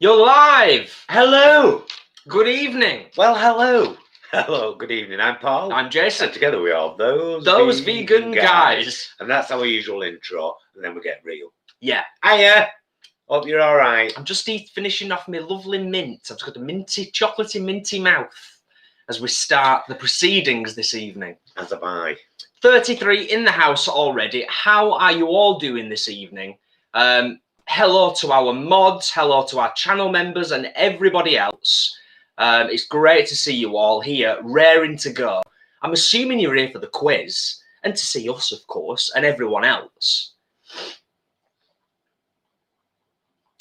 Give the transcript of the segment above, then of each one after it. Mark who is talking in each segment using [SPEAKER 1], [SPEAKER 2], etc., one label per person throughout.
[SPEAKER 1] You're live!
[SPEAKER 2] Hello!
[SPEAKER 1] Good evening!
[SPEAKER 2] Well, hello! Hello, good evening. I'm Paul.
[SPEAKER 1] I'm Jason.
[SPEAKER 2] And together we are those
[SPEAKER 1] vegan guys.
[SPEAKER 2] And that's our usual intro, and then we get real.
[SPEAKER 1] Yeah.
[SPEAKER 2] Hiya! Hope you're alright.
[SPEAKER 1] I'm just finishing off my lovely mint. I've just got a chocolatey minty mouth as we start the proceedings this evening.
[SPEAKER 2] As have I.
[SPEAKER 1] 33 in the house already. How are you all doing this evening? Hello to our mods, hello to our channel members and everybody else. It's great to see you all here, raring to go. I'm assuming you're here for the quiz and to see us, of course, and everyone else.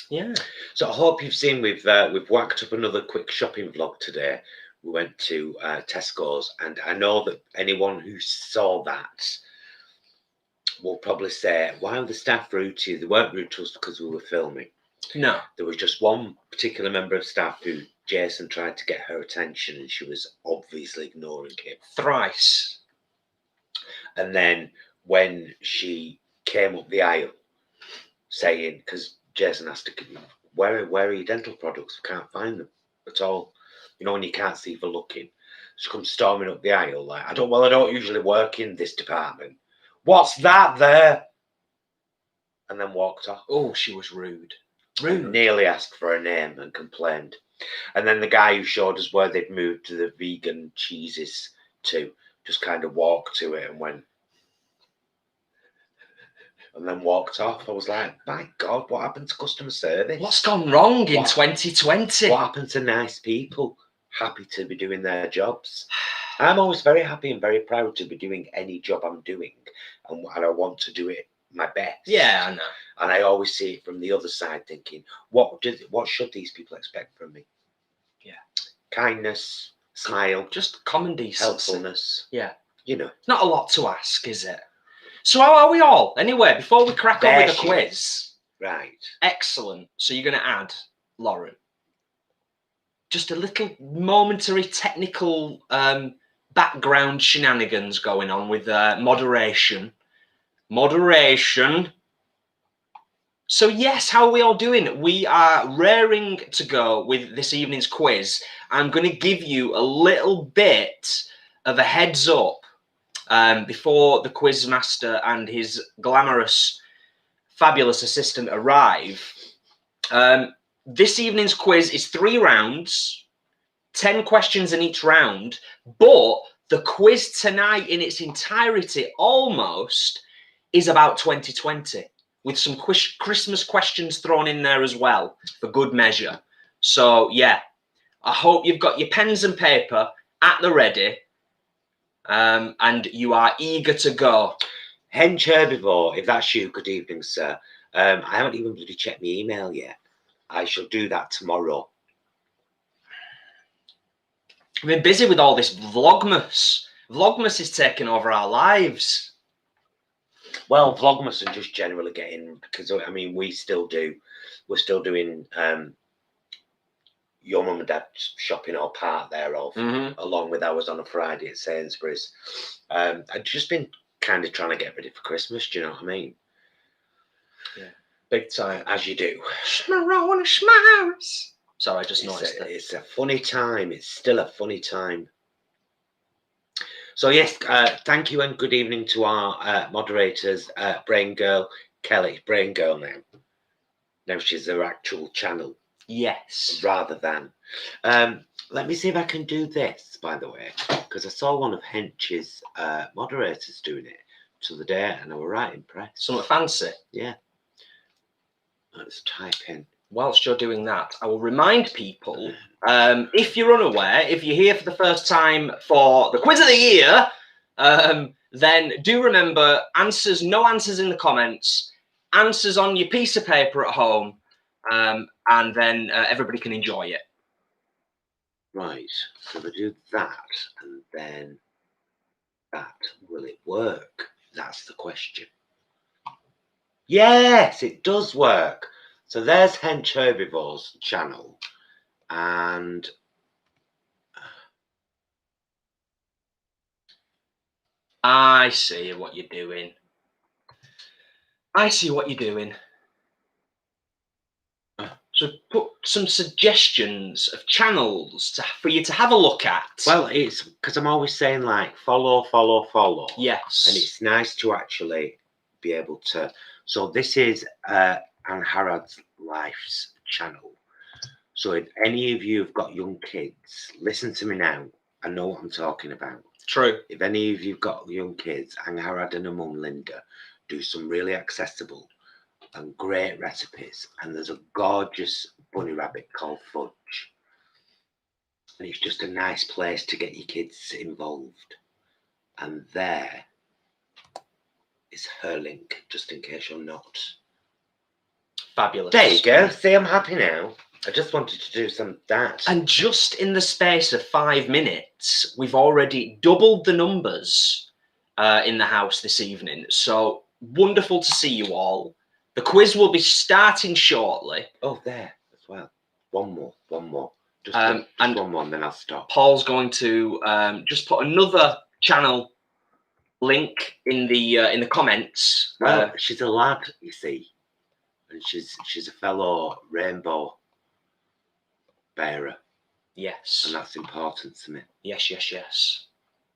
[SPEAKER 1] Yeah.
[SPEAKER 2] So I hope you've seen we've whacked up another quick shopping vlog today. We went to Tesco's, and I know that anyone who saw that will probably say, why were the staff rude to you? They weren't rude to us because we were filming.
[SPEAKER 1] No.
[SPEAKER 2] There was just one particular member of staff who Jason tried to get her attention, and she was obviously ignoring him.
[SPEAKER 1] Thrice.
[SPEAKER 2] And then when she came up the aisle saying, because Jason asked her, where are your dental products? We can't find them at all. You know, when you can't see for looking. She comes storming up the aisle like, I don't usually work in this department. What's that there? And then walked off.
[SPEAKER 1] Oh, she was rude.
[SPEAKER 2] Rude. Nearly asked for her name and complained. And then the guy who showed us where they'd moved to the vegan cheeses to just kind of walked to it and went. And then walked off. I was like, my God, what happened to customer service?
[SPEAKER 1] What's gone wrong in 2020?
[SPEAKER 2] What happened to nice people happy to be doing their jobs? I'm always very happy and very proud to be doing any job I'm doing, and I want to do it my best.
[SPEAKER 1] Yeah, I know.
[SPEAKER 2] And I always see it from the other side, thinking, what should these people expect from me?
[SPEAKER 1] Yeah,
[SPEAKER 2] kindness, smile,
[SPEAKER 1] just common decency,
[SPEAKER 2] helpfulness.
[SPEAKER 1] Yeah,
[SPEAKER 2] you know,
[SPEAKER 1] not a lot to ask, is it? So how are we all? Anyway, before we crack on with the quiz,
[SPEAKER 2] right?
[SPEAKER 1] Excellent. So you're going to add Lauren. Just a little momentary technical background shenanigans going on with moderation. Moderation. So yes, how are we all doing? We are raring to go with this evening's quiz. I'm going to give you a little bit of a heads up before the quiz master and his glamorous, fabulous assistant arrive. This evening's quiz is 3 rounds, 10 questions in each round, but the quiz tonight in its entirety almost is about 2020 with some Christmas questions thrown in there as well for good measure. So yeah, I hope you've got your pens and paper at the ready and you are eager to go.
[SPEAKER 2] Hench Herbivore, if that's you, good evening, sir. I haven't even bloody checked my email yet. I shall do that tomorrow.
[SPEAKER 1] I've been busy with all this Vlogmas. Vlogmas is taking over our lives.
[SPEAKER 2] Well, Vlogmas and just generally getting, because I mean, we're still doing your mum and dad's shopping or part thereof, along with ours on a Friday at Sainsbury's. I've just been kind of trying to get ready for Christmas, do you know what I mean?
[SPEAKER 1] Yeah. Big time.
[SPEAKER 2] As you do.
[SPEAKER 1] Schmarona schmars. Sorry, I just noticed that.
[SPEAKER 2] It's a funny time. It's still a funny time. So yes, thank you and good evening to our moderators, Braingirl, Kelly. Braingirl now. Now she's her actual channel.
[SPEAKER 1] Yes.
[SPEAKER 2] Rather than. Let me see if I can do this, by the way, because I saw one of Hench's moderators doing it the other day and I was right impressed.
[SPEAKER 1] Something fancy?
[SPEAKER 2] Yeah. Let's type in.
[SPEAKER 1] Whilst you're doing that, I will remind people, if you're unaware, if you're here for the first time for the quiz of the year, then do remember no answers in the comments, answers on your piece of paper at home, and then everybody can enjoy it.
[SPEAKER 2] Right, so we do that, and then that. Will it work? That's the question. Yes, it does work. So there's Hench Herbivore's channel, and
[SPEAKER 1] I see what you're doing. I see what you're doing. So put some suggestions of channels for you to have a look at?
[SPEAKER 2] Well, it's because I'm always saying like follow.
[SPEAKER 1] Yes.
[SPEAKER 2] And it's nice to actually be able to. So this is Anne Harrod's Life's channel. So if any of you have got young kids, listen to me now. I know what I'm talking about.
[SPEAKER 1] True.
[SPEAKER 2] If any of you've got young kids, Anne Harrod and her mum Linda do some really accessible and great recipes. And there's a gorgeous bunny rabbit called Fudge. And it's just a nice place to get your kids involved. And there is her link, just in case you're not.
[SPEAKER 1] Fabulous.
[SPEAKER 2] There you go. See, I'm happy now. I just wanted to do some that.
[SPEAKER 1] And just in the space of 5 minutes, we've already doubled the numbers in the house this evening. So wonderful to see you all. The quiz will be starting shortly.
[SPEAKER 2] Oh, there as well. One more. Just
[SPEAKER 1] and
[SPEAKER 2] one more, and then I'll stop.
[SPEAKER 1] Paul's going to just put another channel link in the comments.
[SPEAKER 2] Well, she's a lad, you see, and she's a fellow rainbow bearer.
[SPEAKER 1] Yes.
[SPEAKER 2] And that's important to me.
[SPEAKER 1] Yes.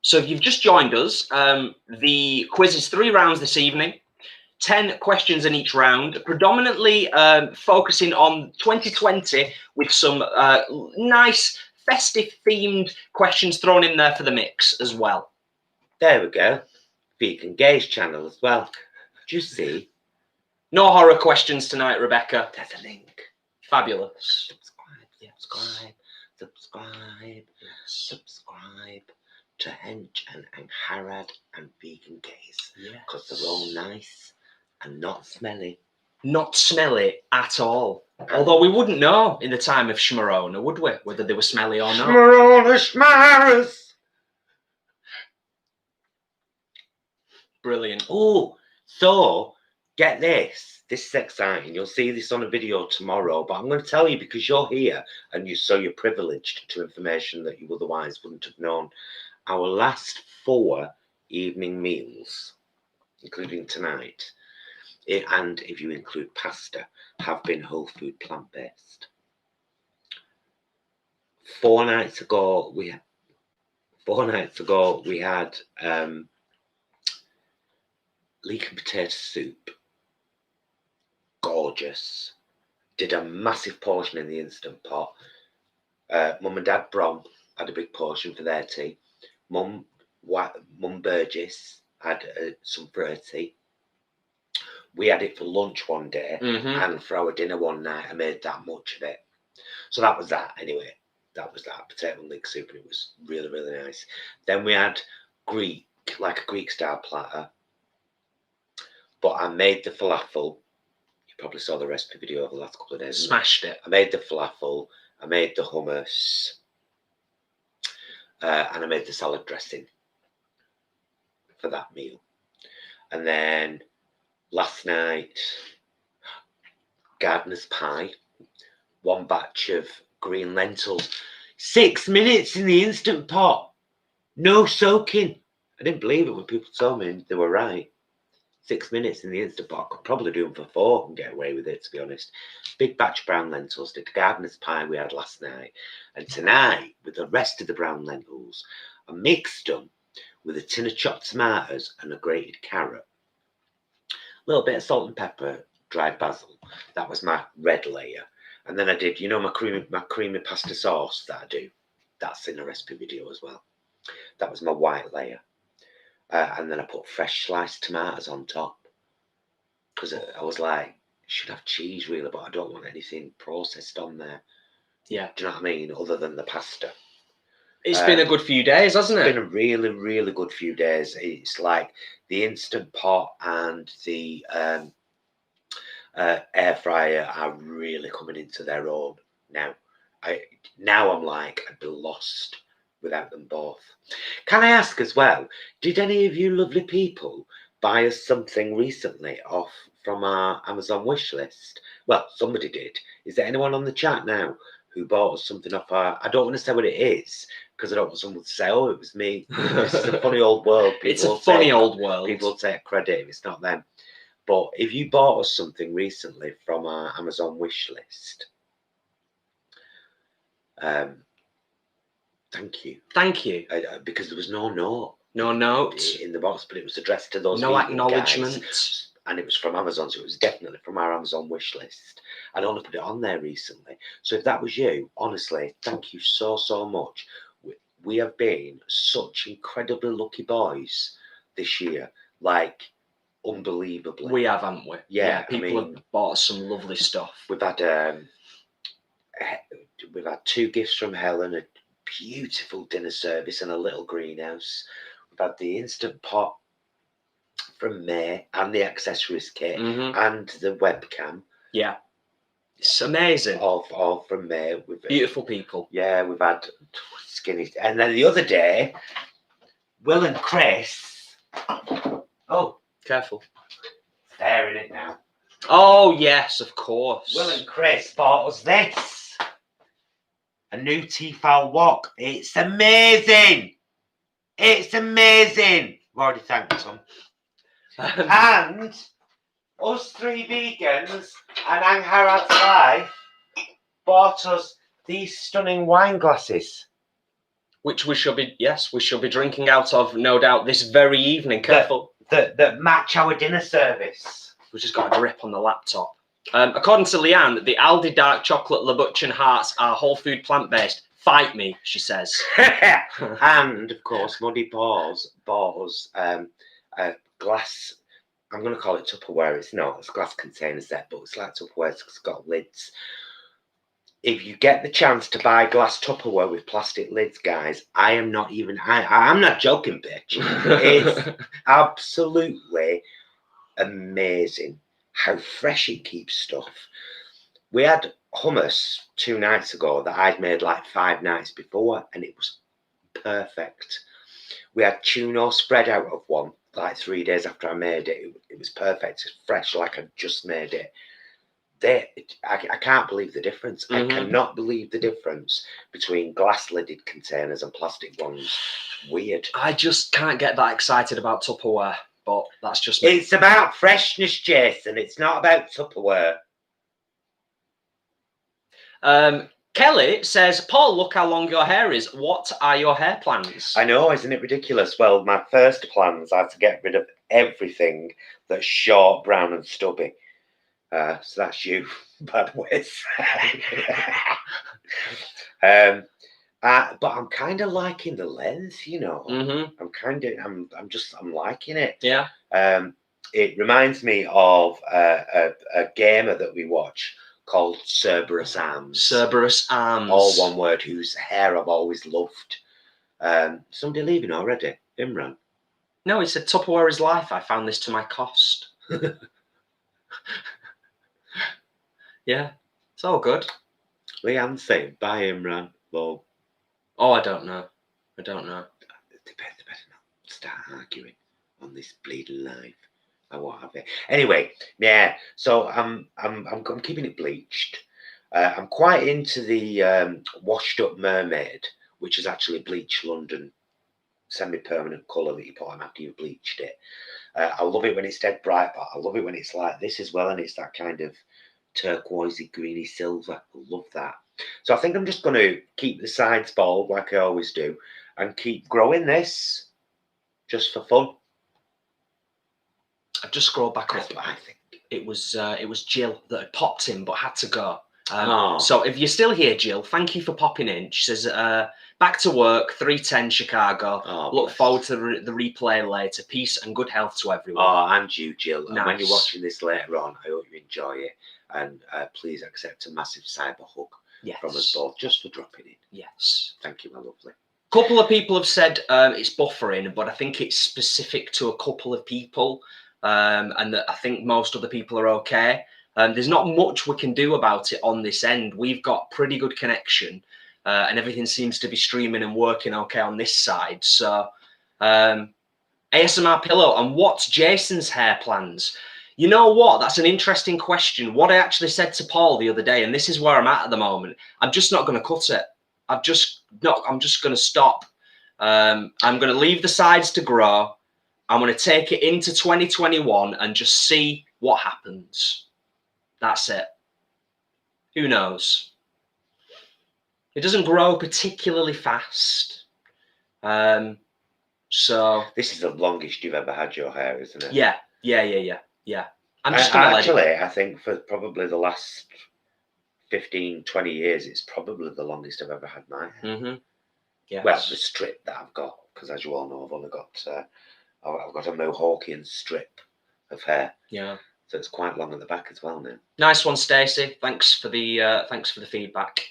[SPEAKER 1] So if you've just joined us, the quiz is 3 rounds this evening, 10 questions in each round, predominantly focusing on 2020 with some nice festive themed questions thrown in there for the mix as well.
[SPEAKER 2] There we go. Vegan Gaze channel as well. Do you see?
[SPEAKER 1] No horror questions tonight, Rebecca.
[SPEAKER 2] There's a link.
[SPEAKER 1] Fabulous.
[SPEAKER 2] Subscribe to Hench and Harrod and Vegan Gaze.
[SPEAKER 1] Yes.
[SPEAKER 2] Because they're all nice and not smelly.
[SPEAKER 1] Not smelly at all. Although we wouldn't know in the time of Schmarona, would we? Whether they were smelly or not.
[SPEAKER 2] Schmarona Schmaras!
[SPEAKER 1] Brilliant.
[SPEAKER 2] Oh, so get this. This is exciting. You'll see this on a video tomorrow, but I'm going to tell you because you're here and you're privileged to information that you otherwise wouldn't have known. Our last 4 evening meals, including tonight, and if you include pasta, have been whole food plant-based. 4 nights ago we had leek and potato soup. Gorgeous. Did a massive portion in the Instant Pot. Mum and Dad Brom had a big portion for their tea. Mum Burgess had some for her tea. We had it for lunch one day, and for our dinner one night, I made that much of it. So that was that anyway. That was that potato and leek soup, and it was really, really nice. Then we had Greek, like a Greek style platter. But I made the falafel. You probably saw the recipe video over the last couple of days.
[SPEAKER 1] Smashed it.
[SPEAKER 2] I made the falafel. I made the hummus. And I made the salad dressing for that meal. And then last night, gardener's pie. 1 batch of green lentils. 6 minutes in the Instant Pot. No soaking. I didn't believe it when people told me they were right. 6 minutes in the Instant Pot. I could probably do them for 4 and get away with it, to be honest. Big batch of brown lentils. Did the gardener's pie we had last night. And tonight, with the rest of the brown lentils, I mixed them with a tin of chopped tomatoes and a grated carrot. A little bit of salt and pepper, dried basil. That was my red layer. And then I did, you know, my creamy pasta sauce that I do. That's in a recipe video as well. That was my white layer. And then I put fresh sliced tomatoes on top. Because I was like, I should have cheese really, but I don't want anything processed on there.
[SPEAKER 1] Yeah.
[SPEAKER 2] Do you know what I mean? Other than the pasta.
[SPEAKER 1] It's been a good few days, hasn't it?
[SPEAKER 2] It's been a really, really good few days. It's like the Instant Pot and the air fryer are really coming into their own now. I'm like, I'd be lost without them both. Can I ask as well, did any of you lovely people buy us something recently from our Amazon wish list? Well, somebody did. Is there anyone on the chat now who bought us something off our... I don't want to say what it is, because I don't want someone to say, oh, it was me. This is a funny old world.
[SPEAKER 1] It's a funny old world.
[SPEAKER 2] People take credit if it's not them. But if you bought us something recently from our Amazon wish list, Thank you.
[SPEAKER 1] Thank you.
[SPEAKER 2] Because there was no note.
[SPEAKER 1] No note.
[SPEAKER 2] In the box, but it was addressed to those
[SPEAKER 1] No
[SPEAKER 2] vegan
[SPEAKER 1] acknowledgement.
[SPEAKER 2] guys, and it was from Amazon, so it was definitely from our Amazon wish list. I'd only put it on there recently. So if that was you, honestly, thank you so much. We have been such incredibly lucky boys this year, like unbelievably.
[SPEAKER 1] We have, haven't we?
[SPEAKER 2] Yeah,
[SPEAKER 1] people have bought some lovely stuff.
[SPEAKER 2] We've had 2 gifts from Helen, a beautiful dinner service and a little greenhouse. We've had the Instant Pot from May and the accessories kit and the webcam.
[SPEAKER 1] Yeah, it's amazing.
[SPEAKER 2] All from May.
[SPEAKER 1] Beautiful people.
[SPEAKER 2] Yeah, we've had skinny. And then the other day, Will and Chris. Oh,
[SPEAKER 1] careful.
[SPEAKER 2] Staring it now.
[SPEAKER 1] Oh, yes, of course.
[SPEAKER 2] Will and Chris bought us this. A new Tefal wok. It's amazing. It's amazing. I've already thanked them. And us 3 vegans and Angharad's Life bought us these stunning wine glasses.
[SPEAKER 1] Which we shall be drinking out of, no doubt, this very evening. Careful.
[SPEAKER 2] That match our dinner service.
[SPEAKER 1] We've just got a grip on the laptop. According to Leanne, the Aldi dark chocolate Labuchan hearts are whole food plant-based. Fight me, she says.
[SPEAKER 2] And, of course, Muddy Paws bought us a glass, I'm going to call it Tupperware. It's not, it's a glass container set, but it's like Tupperware, it's got lids. If you get the chance to buy glass Tupperware with plastic lids, guys, I'm not joking, bitch. It's absolutely amazing how fresh it keeps stuff. We had hummus 2 nights ago that I'd made like 5 nights before, and it was perfect. We had tuna spread out of one like 3 days after I made it. It was perfect. It's fresh, like I just made it. I can't believe the difference. I cannot believe the difference between glass-lidded containers and plastic ones. It's weird.
[SPEAKER 1] I just can't get that excited about Tupperware, but that's just me.
[SPEAKER 2] It's about freshness, Jason. It's not about Tupperware.
[SPEAKER 1] Kelly says, Paul, look how long your hair is. What are your hair plans?
[SPEAKER 2] I know, isn't it ridiculous? Well, my first plans are to get rid of everything that's short, brown and stubby. So that's you, bad ways. But I'm kind of liking the length, you know. I'm liking it.
[SPEAKER 1] Yeah.
[SPEAKER 2] It reminds me of a gamer that we watch called Cerberus Arms.
[SPEAKER 1] Cerberus Arms.
[SPEAKER 2] All one word, whose hair I've always loved. Somebody leaving already? Imran?
[SPEAKER 1] No, he said Tupperware is life. I found this to my cost. Yeah, it's all good.
[SPEAKER 2] Leanne saying, bye, Imran. Well,
[SPEAKER 1] oh, I don't know. They better not
[SPEAKER 2] start arguing on this bleeding live. I won't have it. Anyway, yeah. So I'm keeping it bleached. I'm quite into the washed up mermaid, which is actually bleached London semi-permanent colour that you put on after you've bleached it. I love it when it's dead bright, but I love it when it's like this as well, and it's that kind of turquoisey, greeny silver. I love that. So I think I'm just going to keep the sides bald like I always do, and keep growing this just for fun.
[SPEAKER 1] I've just scrolled back
[SPEAKER 2] That's
[SPEAKER 1] up.
[SPEAKER 2] what I think.
[SPEAKER 1] It was Jill that had popped in but had to go.
[SPEAKER 2] Oh.
[SPEAKER 1] So if you're still here, Jill, thank you for popping in. She says, back to work, 3:10 Chicago. Look forward to the replay later. Peace and good health to everyone.
[SPEAKER 2] Oh, and you, Jill.
[SPEAKER 1] Nice.
[SPEAKER 2] And when you're watching this later on, I hope you enjoy it. And please accept a massive cyber hug from us both just for dropping in.
[SPEAKER 1] Yes.
[SPEAKER 2] Thank you, my lovely.
[SPEAKER 1] A couple of people have said it's buffering, but I think it's specific to a couple of people. And that I think most other people are okay. There's not much we can do about it on this end. We've got pretty good connection, and everything seems to be streaming and working okay on this side. So, ASMR Pillow, and what's Jason's hair plans? You know what? That's an interesting question. What I actually said to Paul the other day, and this is where I'm at the moment. I'm just not going to cut it. I'm just going to stop. I'm going to leave the sides to grow. I'm going to take it into 2021 and just see what happens. That's it. Who knows? It doesn't grow particularly fast. So
[SPEAKER 2] This is the longest you've ever had your hair, isn't it?
[SPEAKER 1] yeah. I'm just gonna let it.
[SPEAKER 2] Actually, I think for probably the last 15, 20 years, it's probably the longest I've ever had my hair.
[SPEAKER 1] Yes.
[SPEAKER 2] Well, the strip that I've got, because as you all know, I've only got I've got a Mohawkian strip of hair.
[SPEAKER 1] Yeah.
[SPEAKER 2] So it's quite long at the back as well now.
[SPEAKER 1] Nice one, Stacey. Thanks for the feedback.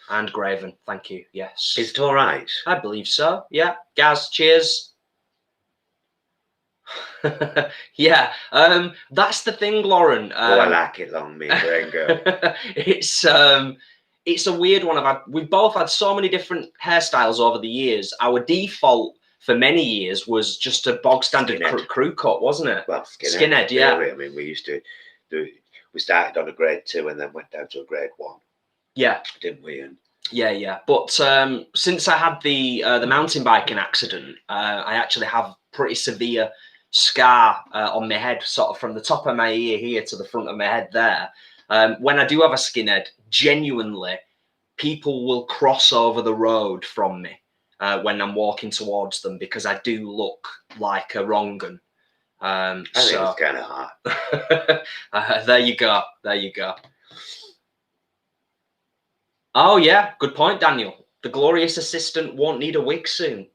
[SPEAKER 1] And Graven, thank you. Yes.
[SPEAKER 2] Is it all right?
[SPEAKER 1] I believe so. Yeah. Gaz, cheers. Yeah. That's the thing, Lauren.
[SPEAKER 2] I like it long, me Braingirl.
[SPEAKER 1] It's a weird one. We've both had so many different hairstyles over the years. Our default for many years was just a bog standard crew cut, wasn't it?
[SPEAKER 2] Well,
[SPEAKER 1] skinhead, yeah.
[SPEAKER 2] Really. I mean, we used to do. We started on a grade 2 and then went down to a grade 1.
[SPEAKER 1] Yeah,
[SPEAKER 2] didn't we? And
[SPEAKER 1] yeah. But since I had the mountain biking accident, I actually have pretty severe scar on my head, sort of from the top of my ear here to the front of my head there. When I do have a skinhead, genuinely, people will cross over the road from me when I'm walking towards them because I do look like a wrong 'un.
[SPEAKER 2] I think it's kind of hot.
[SPEAKER 1] There you go. Oh yeah, good point, Daniel. The glorious assistant won't need a wig soon.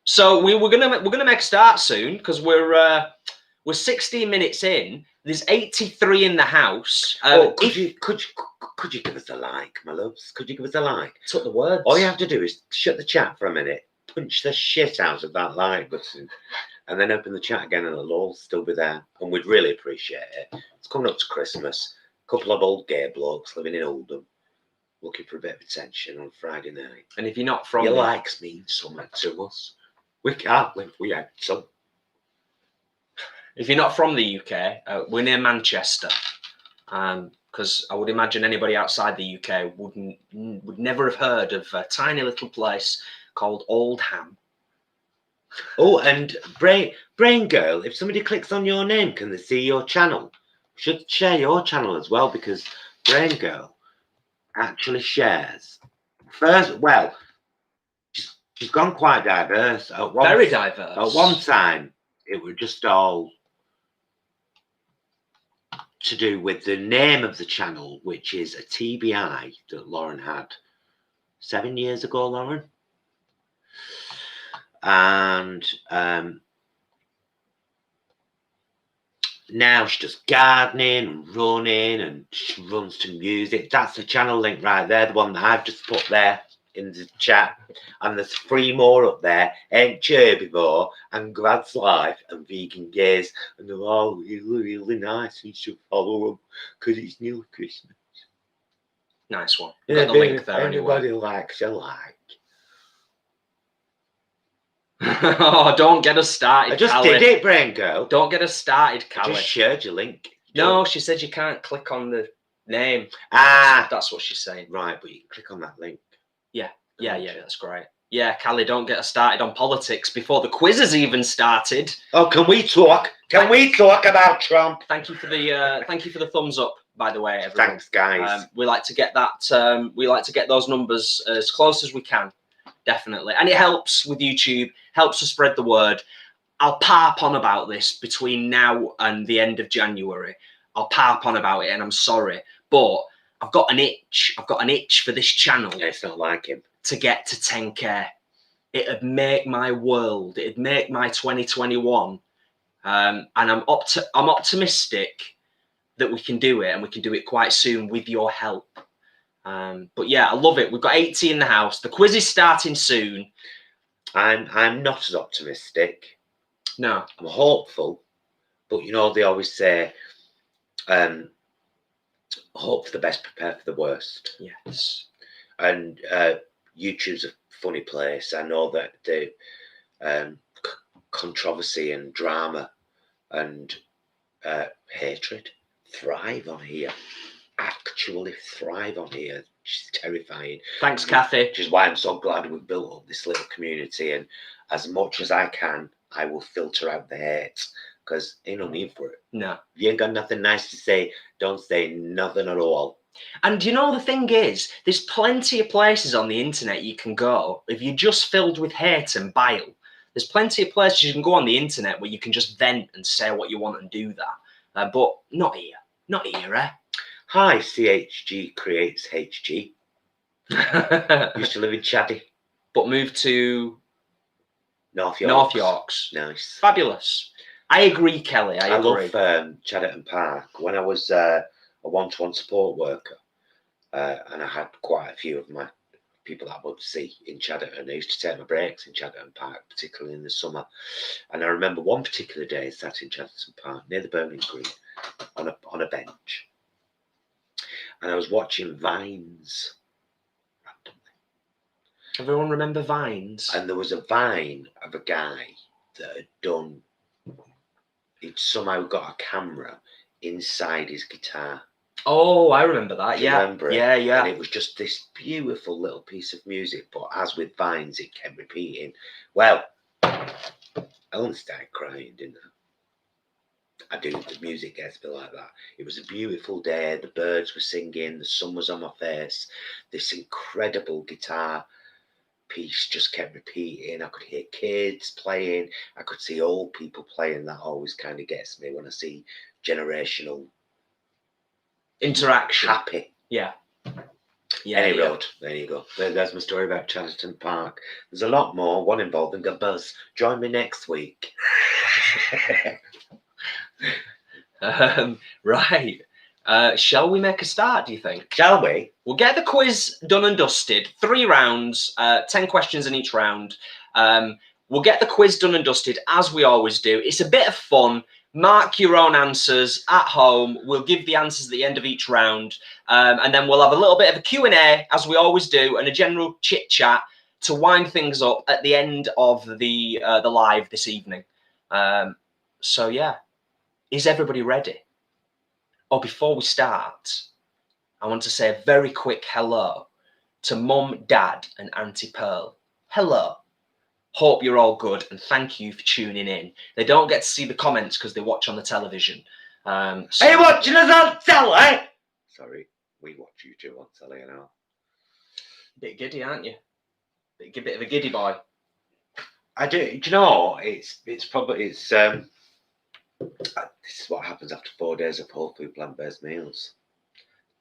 [SPEAKER 1] So we're gonna make a start soon because we're 16 minutes in. There's 83 in the house.
[SPEAKER 2] Could you give us a like, my loves? Could you give us a like?
[SPEAKER 1] Took the words.
[SPEAKER 2] All you have to do is shut the chat for a minute, punch the shit out of that like button, and then open the chat again, and it'll all still be there. And we'd really appreciate it. It's coming up to Christmas. A couple of old gay blokes living in Oldham, looking for a bit of attention on Friday night.
[SPEAKER 1] And if you're not from
[SPEAKER 2] your likes mean something to us. We can't live without some.
[SPEAKER 1] If you're not from the UK, we're near Manchester, because I would imagine anybody outside the UK would never have heard of a tiny little place called Oldham.
[SPEAKER 2] Oh, and Braingirl, if somebody clicks on your name, can they see your channel? Should share your channel as well, because Braingirl actually shares. She's gone quite diverse.
[SPEAKER 1] Very diverse.
[SPEAKER 2] At one time, it was just all to do with the name of the channel, which is a TBI that Lauren had 7 years ago, Lauren. And now she does gardening and running, and she runs to music. That's the channel link right there, the one that I've just put there in the chat. And there's 3 more up there: Ain't Herbivore and Grad's Life and Vegan Gaze. And they're all really nice, and you should follow them because it's nearly Christmas.
[SPEAKER 1] Nice one. Got the link there anyway.
[SPEAKER 2] Everybody likes a like.
[SPEAKER 1] Oh, don't get us started,
[SPEAKER 2] I just
[SPEAKER 1] Callie.
[SPEAKER 2] did it, Braingirl.
[SPEAKER 1] Don't get us started, Callie.
[SPEAKER 2] I just shared your link.
[SPEAKER 1] No, she said you can't click on the name. That's what she's saying.
[SPEAKER 2] Right, but you can click on that link.
[SPEAKER 1] Yeah, that's great. Yeah, Callie, don't get us started on politics before the quiz has even started.
[SPEAKER 2] Oh, can we talk? Can we talk about Trump?
[SPEAKER 1] Thank you for the thumbs up, by the way, everyone.
[SPEAKER 2] Thanks, guys.
[SPEAKER 1] We like to get that. We like to get those numbers as close as we can, definitely, and it helps with YouTube. Helps to spread the word. I'll harp on about this between now and the end of January. I'll harp on about it, and I'm sorry, but I've got an itch. I've got an itch for this channel.
[SPEAKER 2] Yeah, it's not like him.
[SPEAKER 1] To get to 10K. It'd make my world. It'd make my 2021. And I'm optimistic that we can do it, and we can do it quite soon with your help. But yeah, I love it. We've got 80 in the house. The quiz is starting soon.
[SPEAKER 2] I'm not as optimistic.
[SPEAKER 1] No.
[SPEAKER 2] I'm hopeful. But you know, they always say, hope for the best, prepare for the worst.
[SPEAKER 1] Yes.
[SPEAKER 2] And YouTube's a funny place. I know that the controversy and drama and hatred thrive on here. Actually thrive on here. Which is terrifying.
[SPEAKER 1] Thanks, Kathy.
[SPEAKER 2] Which is why I'm so glad we've built up this little community. And as much as I can, I will filter out the hate, because ain't no need for it.
[SPEAKER 1] No.
[SPEAKER 2] If you ain't got nothing nice to say, don't say nothing at all.
[SPEAKER 1] And you know, the thing is, there's plenty of places on the internet you can go if you're just filled with hate and bile. There's plenty of places you can go on the internet where you can just vent and say what you want and do that. But not here. Not here, eh?
[SPEAKER 2] Hi, CHG creates HG. Used to live in Chaddy.
[SPEAKER 1] But moved to
[SPEAKER 2] North
[SPEAKER 1] Yorks.
[SPEAKER 2] Nice.
[SPEAKER 1] Fabulous. I agree, Kelly. I agree.
[SPEAKER 2] love Chadderton Park. When I was a one-to-one support worker, and I had quite a few of my people that I would see in Chadderton. I used to take my breaks in Chadderton Park, particularly in the summer. And I remember one particular day I sat in Chadderton Park near the Bowling Green on a bench, and I was watching Vines randomly.
[SPEAKER 1] Everyone remember Vines?
[SPEAKER 2] And there was a Vine of a guy that had done. He'd somehow got a camera inside his guitar.
[SPEAKER 1] Oh, I remember that.
[SPEAKER 2] Do you remember it?
[SPEAKER 1] Yeah, yeah.
[SPEAKER 2] And it was just this beautiful little piece of music, but as with Vines, it kept repeating. Well, I almost started crying, didn't I? I do. The music gets me like that. It was a beautiful day. The birds were singing. The sun was on my face. This incredible guitar piece just kept repeating. I could hear kids playing. I could see old people playing. That always kind of gets me when I see generational
[SPEAKER 1] interaction.
[SPEAKER 2] Happy.
[SPEAKER 1] Yeah.
[SPEAKER 2] Any road. There you go. There's my story about Chadderton Park. There's a lot more. One involving a buzz. Join me next week.
[SPEAKER 1] Right. Shall we make a start, do you think?
[SPEAKER 2] Shall we?
[SPEAKER 1] We'll get the quiz done and dusted. 3 rounds, 10 questions in each round. We'll get the quiz done and dusted, as we always do. It's a bit of fun. Mark your own answers at home. We'll give the answers at the end of each round. And then we'll have a little bit of a Q&A, as we always do, and a general chit-chat to wind things up at the end of the live this evening. So, yeah. Is everybody ready? Oh, before we start, I want to say a very quick hello to Mum, Dad, and Auntie Pearl. Hello. Hope you're all good, and thank you for tuning in. They don't get to see the comments because they watch on the television.
[SPEAKER 2] So... Are you watching us on telly? Sorry, we watch you two on telly, you know.
[SPEAKER 1] Bit giddy, aren't you? Bit of a giddy boy.
[SPEAKER 2] I do. Do you know? It's this is what happens after 4 days of whole food plant-based meals.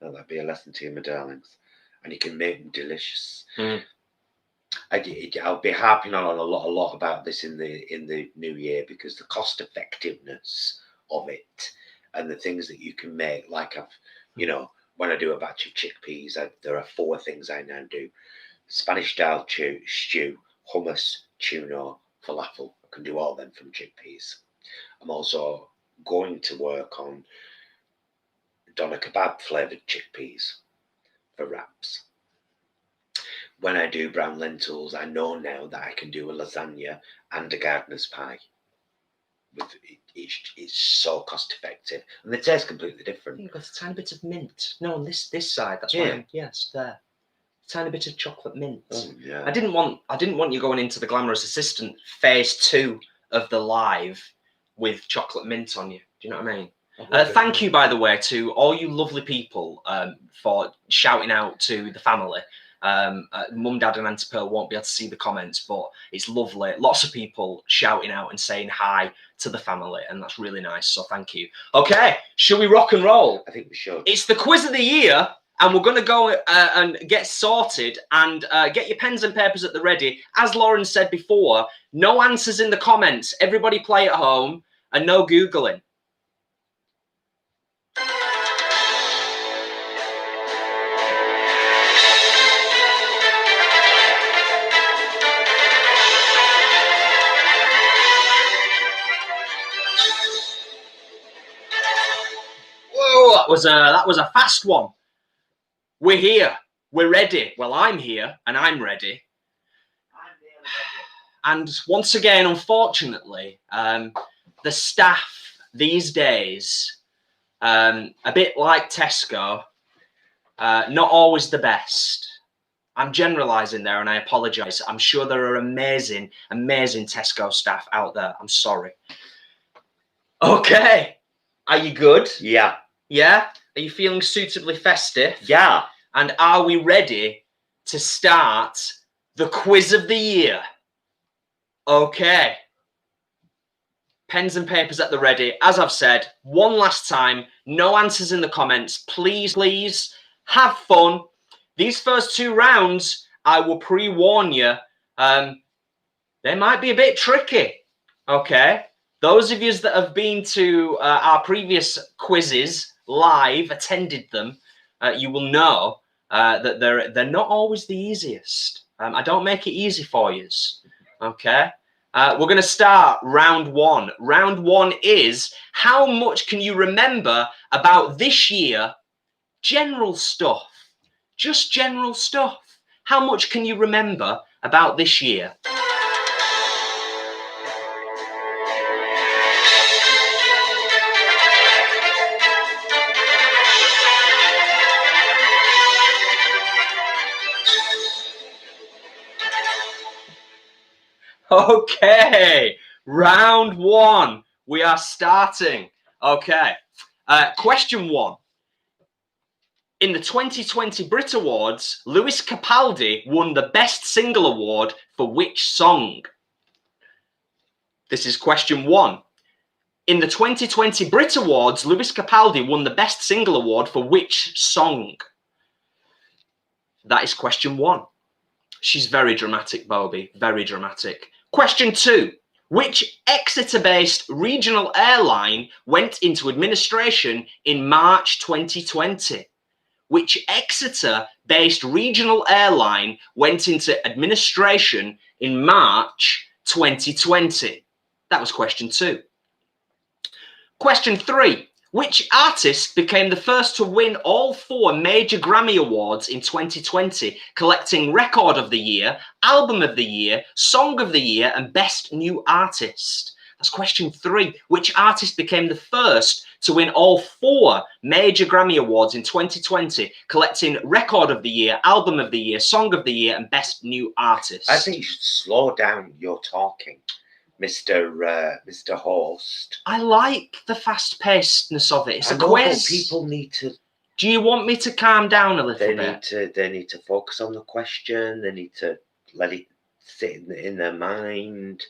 [SPEAKER 2] Well, that'd be a lesson to you, my darlings. And you can make them delicious.
[SPEAKER 1] Mm.
[SPEAKER 2] I'll be harping on a lot about this in the new year, because the cost effectiveness of it and the things that you can make, like when I do a batch of chickpeas, there are 4 things I now do: Spanish style stew, hummus, tuna, falafel. I can do all them from chickpeas. I'm also going to work on doner kebab flavoured chickpeas for wraps. When I do brown lentils, I know now that I can do a lasagna and a gardener's pie. It's so cost effective, and the taste completely different.
[SPEAKER 1] You've got a tiny bit of mint. No, on this side. That's why. Yes, there. A tiny bit of chocolate mint.
[SPEAKER 2] Oh, yeah.
[SPEAKER 1] I didn't want you going into the Glamorous Assistant phase 2 of the live with chocolate mint on you. Do you know what I mean? Thank you, by the way, to all you lovely people for shouting out to the family. Mum, Dad, and Auntie Pearl won't be able to see the comments, but it's lovely. Lots of people shouting out and saying hi to the family, and that's really nice. So thank you. Okay, shall we rock and roll?
[SPEAKER 2] I think we should.
[SPEAKER 1] It's the quiz of the year, and we're going to go and get sorted and get your pens and papers at the ready. As Lauren said before, no answers in the comments. Everybody play at home, and no Googling. That was a fast one. We're here. We're ready. Well, I'm here and I'm ready. And once again, unfortunately, the staff these days, a bit like Tesco, not always the best. I'm generalising there and I apologise. I'm sure there are amazing, amazing Tesco staff out there. I'm sorry. Okay. Are you good?
[SPEAKER 2] Yeah.
[SPEAKER 1] Yeah? Are you feeling suitably festive?
[SPEAKER 2] Yeah.
[SPEAKER 1] And are we ready to start the quiz of the year? Okay. Pens and papers at the ready. As I've said, one last time, no answers in the comments. Please, please have fun. These first 2 rounds, I will pre-warn you, they might be a bit tricky. Okay. Those of you that have been to our previous quizzes live, attended them, you will know that they're not always the easiest. I don't make it easy for you. Okay. We're going to start round 1. Round 1 is how much can you remember about this year? General stuff. Just general stuff. How much can you remember about this year? Okay, round 1. We are starting. Okay, question 1. In the 2020 Brit Awards, Lewis Capaldi won the Best Single Award for which song? This is question 1. In the 2020 Brit Awards, Lewis Capaldi won the Best Single Award for which song? That is question 1. She's very dramatic, Bobby. Very dramatic. Question 2. Which Exeter-based regional airline went into administration in March 2020? Which Exeter-based regional airline went into administration in March 2020? That was question 2. Question 3. Which artist became the first to win all 4 major Grammy Awards in 2020, collecting Record of the Year, Album of the Year, Song of the Year, and Best New Artist? That's question 3. Which artist became the first to win all 4 major Grammy Awards in 2020, collecting Record of the Year, Album of the Year, Song of the Year, and Best New Artist?
[SPEAKER 2] I think you should slow down your talking, Mr. Host.
[SPEAKER 1] I like the fast-pacedness of it. It's a
[SPEAKER 2] know,
[SPEAKER 1] quiz.
[SPEAKER 2] But people need to.
[SPEAKER 1] Do you want me to calm down a little bit?
[SPEAKER 2] They need to focus on the question. They need to let it sit in their mind.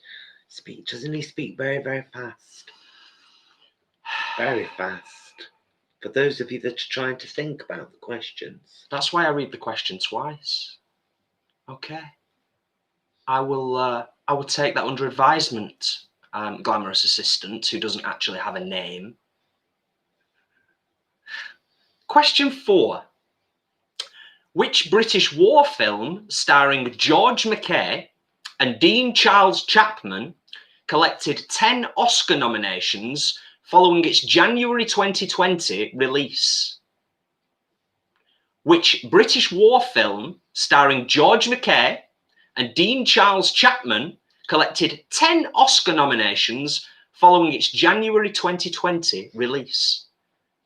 [SPEAKER 2] Doesn't he speak very, very fast? Very fast. For those of you that are trying to think about the questions.
[SPEAKER 1] That's why I read the question twice. Okay. I will take that under advisement, glamorous assistant who doesn't actually have a name. Question 4. Which British war film starring George Mackay and Dean Charles Chapman collected 10 Oscar nominations following its January 2020 release? Which British war film starring George Mackay and Dean Charles Chapman collected 10 Oscar nominations following its January 2020 release?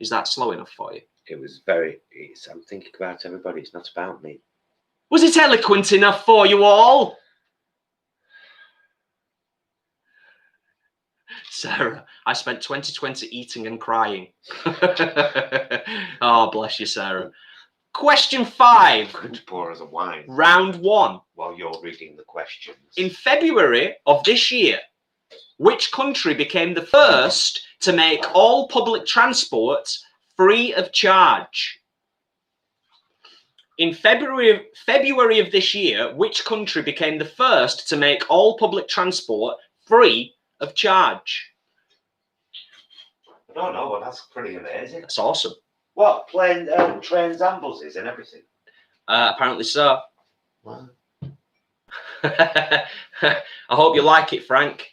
[SPEAKER 1] Is that slow enough for you?
[SPEAKER 2] It was I'm thinking about everybody. It's not about me.
[SPEAKER 1] Was it eloquent enough for you all? Sarah, I spent 2020 eating and crying. Oh, bless you, Sarah. Question 5.
[SPEAKER 2] Could pour us a wine.
[SPEAKER 1] Round 1.
[SPEAKER 2] While you're reading the questions.
[SPEAKER 1] In February of this year, which country became the first to make all public transport free of charge? In February of this year, which country became the first to make all public transport free of charge?
[SPEAKER 2] I don't know, but that's pretty amazing.
[SPEAKER 1] That's awesome.
[SPEAKER 2] What, trains and buses and everything?
[SPEAKER 1] Apparently so.
[SPEAKER 2] Wow.
[SPEAKER 1] I hope you like it, Frank.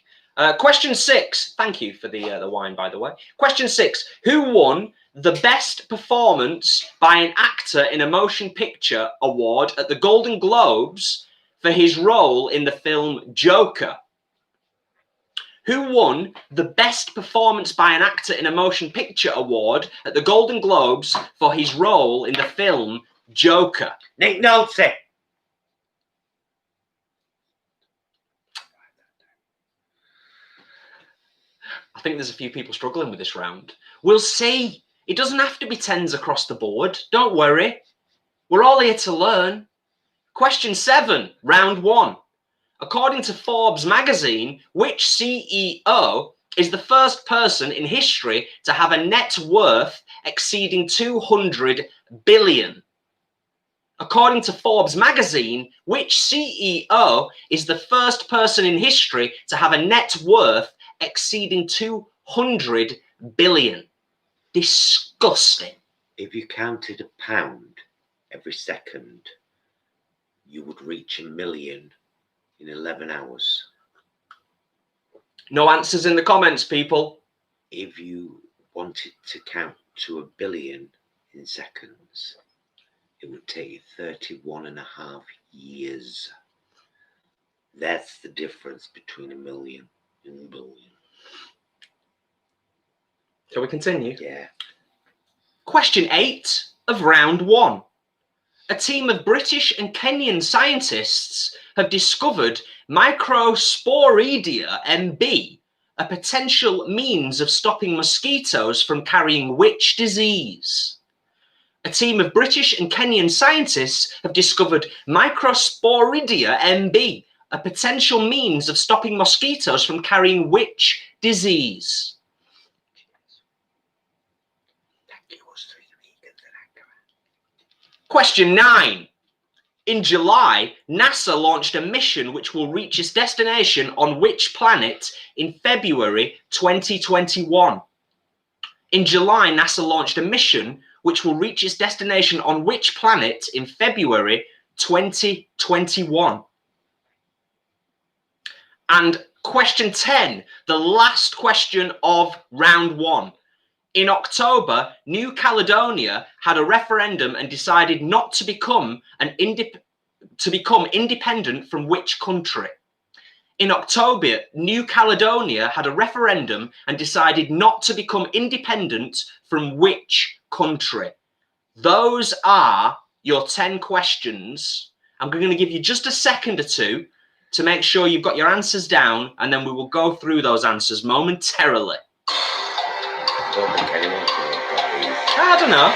[SPEAKER 1] Question 6. Thank you for the wine, by the way. Question 6. Who won the Best Performance by an Actor in a Motion Picture award at the Golden Globes for his role in the film Joker? Who won the Best Performance by an Actor in a Motion Picture award at the Golden Globes for his role in the film Joker?
[SPEAKER 2] Nick Nolte.
[SPEAKER 1] I think there's a few people struggling with this round. We'll see. It doesn't have to be 10s across the board. Don't worry. We're all here to learn. Question 7, round 1. According to Forbes magazine, which CEO is the first person in history to have a net worth exceeding 200 billion? According to Forbes magazine, which CEO is the first person in history to have a net worth exceeding 200 billion? Disgusting.
[SPEAKER 2] If you counted a pound every second, you would reach 1 million in 11 hours.
[SPEAKER 1] No answers in the comments, people.
[SPEAKER 2] If you wanted to count to 1 billion in seconds, it would take you 31.5 years. That's the difference between 1 million and 1 billion.
[SPEAKER 1] Shall we continue?
[SPEAKER 2] Yeah.
[SPEAKER 1] Question 8 of round 1. A team of British and Kenyan scientists have discovered Microsporidia MB, a potential means of stopping mosquitoes from carrying which disease? A team of British and Kenyan scientists have discovered Microsporidia MB, a potential means of stopping mosquitoes from carrying which disease? Question 9. In July, NASA launched a mission which will reach its destination on which planet in February 2021? In July, NASA launched a mission which will reach its destination on which planet in February 2021? And question 10, the last question of round 1. In October, New Caledonia had a referendum and decided not to become independent from which country? In October, New Caledonia had a referendum and decided not to become independent from which country? Those are your 10 questions. I'm going to give you just a second or two to make sure you've got your answers down, and then we will go through those answers momentarily.
[SPEAKER 2] I don't think anyone's going to look at these.
[SPEAKER 1] I don't know.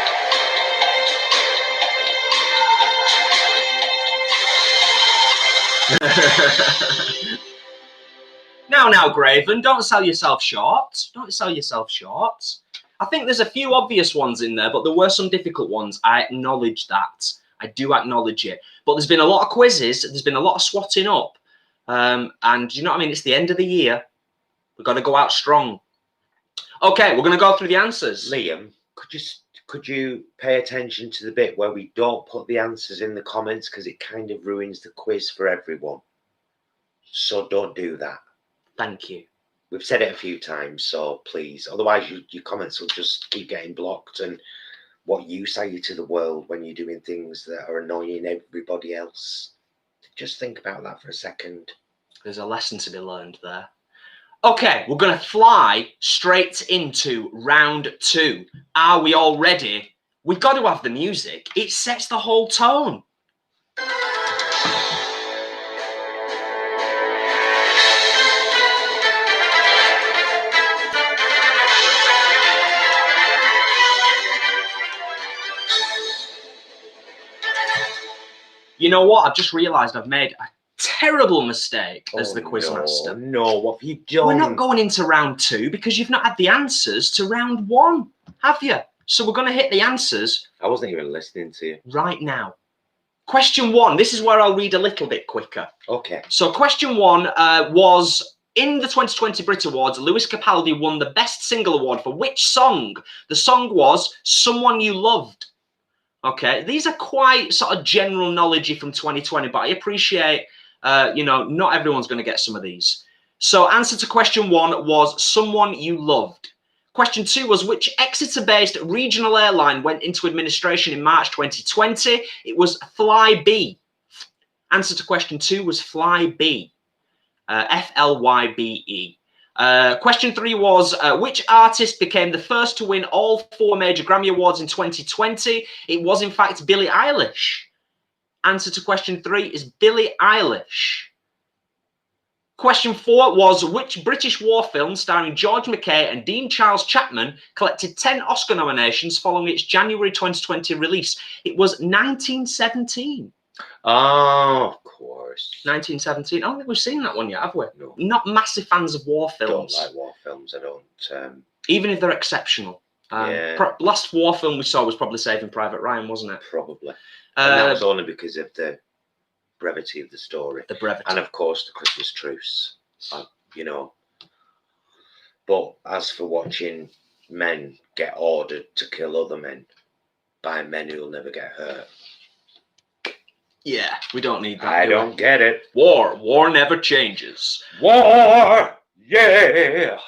[SPEAKER 1] Now, Graven, don't sell yourself short. Don't sell yourself short. I think there's a few obvious ones in there, but there were some difficult ones. I acknowledge that. I do acknowledge it. But there's been a lot of quizzes. There's been a lot of swatting up. And you know what I mean? It's the end of the year. We've got to go out strong. Okay, we're going to go through the answers.
[SPEAKER 2] Liam, could you pay attention to the bit where we don't put the answers in the comments, because it kind of ruins the quiz for everyone. So don't do that.
[SPEAKER 1] Thank you.
[SPEAKER 2] We've said it a few times, so please. Otherwise, your comments will just keep getting blocked, and what you say to the world when you're doing things that are annoying everybody else. Just think about that for a second.
[SPEAKER 1] There's a lesson to be learned there. Okay, we're going to fly straight into round 2. Are we all ready? We've got to have the music. It sets the whole tone. You know what? I've just realised I've made a terrible mistake as the quizmaster.
[SPEAKER 2] No, what have you done?
[SPEAKER 1] We're not going into round 2 because you've not had the answers to round 1, have you? So we're going to hit the answers.
[SPEAKER 2] I wasn't even listening to you.
[SPEAKER 1] Right now. Question 1. This is where I'll read a little bit quicker.
[SPEAKER 2] Okay.
[SPEAKER 1] So question 1 was, in the 2020 Brit Awards, Lewis Capaldi won the Best Single Award for which song? The song was Someone You Loved. Okay, these are quite sort of general knowledge from 2020, but I appreciate, not everyone's going to get some of these. So answer to question 1 was Someone You Loved. Question 2 was, which Exeter-based regional airline went into administration in March 2020? It was Flybe. Answer to question 2 was Flybe. Flybe. Question 3 was, which artist became the first to win all 4 major Grammy Awards in 2020? It was, in fact, Billie Eilish. Answer to question 3 is Billie Eilish. Question 4 was, which British war film starring George Mackay and Dean Charles Chapman collected 10 Oscar nominations following its January 2020 release? It was 1917.
[SPEAKER 2] Oh, of course.
[SPEAKER 1] 1917. I don't think we've seen that one yet, have we?
[SPEAKER 2] No.
[SPEAKER 1] Not massive fans of war films.
[SPEAKER 2] Don't like war films. I don't.
[SPEAKER 1] Even if they're exceptional. Last war film we saw was probably Saving Private Ryan, wasn't it?
[SPEAKER 2] Probably. And that was only because of the brevity of the story.
[SPEAKER 1] The brevity.
[SPEAKER 2] And of course, the Christmas truce. You know. But as for watching men get ordered to kill other men by men who'll never get hurt.
[SPEAKER 1] Yeah, we don't need that.
[SPEAKER 2] I don't get it.
[SPEAKER 1] War never changes.
[SPEAKER 2] War, yeah.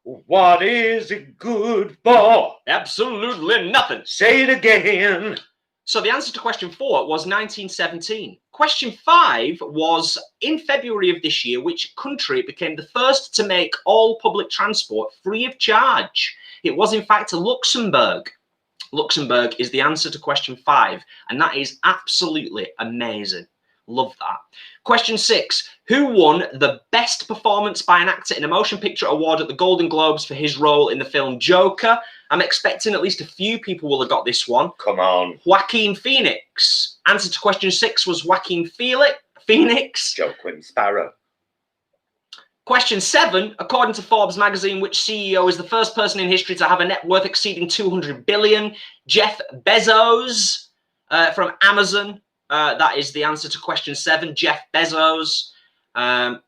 [SPEAKER 2] What is it good for?
[SPEAKER 1] Absolutely nothing.
[SPEAKER 2] Say it again.
[SPEAKER 1] So the answer to question 4 was 1917. Question 5 was, in February of this year, which country became the first to make all public transport free of charge? It was, in fact, Luxembourg. Luxembourg is the answer to question 5, and that is absolutely amazing. Love that. Question 6. Who won the Best Performance by an Actor in a Motion Picture Award at the Golden Globes for his role in the film Joker? I'm expecting at least a few people will have got this one.
[SPEAKER 2] Come on.
[SPEAKER 1] Joaquin Phoenix. Answer to question 6 was Joaquin Phoenix.
[SPEAKER 2] Joaquin Sparrow.
[SPEAKER 1] Question 7. According to Forbes magazine, which CEO is the first person in history to have a net worth exceeding 200 billion? Jeff Bezos from Amazon. That is the answer to question 7. Jeff Bezos.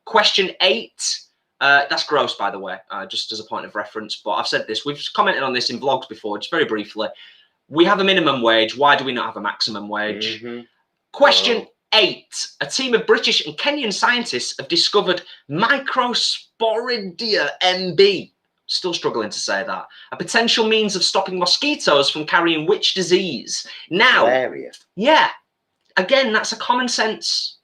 [SPEAKER 1] Question 8. That's gross, by the way, just as a point of reference. But I've said this. We've commented on this in vlogs before, just very briefly. We have a minimum wage. Why do we not have a maximum wage? Question 8. A team of British and Kenyan scientists have discovered Microsporidia MB. Still struggling to say that. A potential means of stopping mosquitoes from carrying which disease? Now,
[SPEAKER 2] Malaria.
[SPEAKER 1] Yeah. Again, that's a common sense.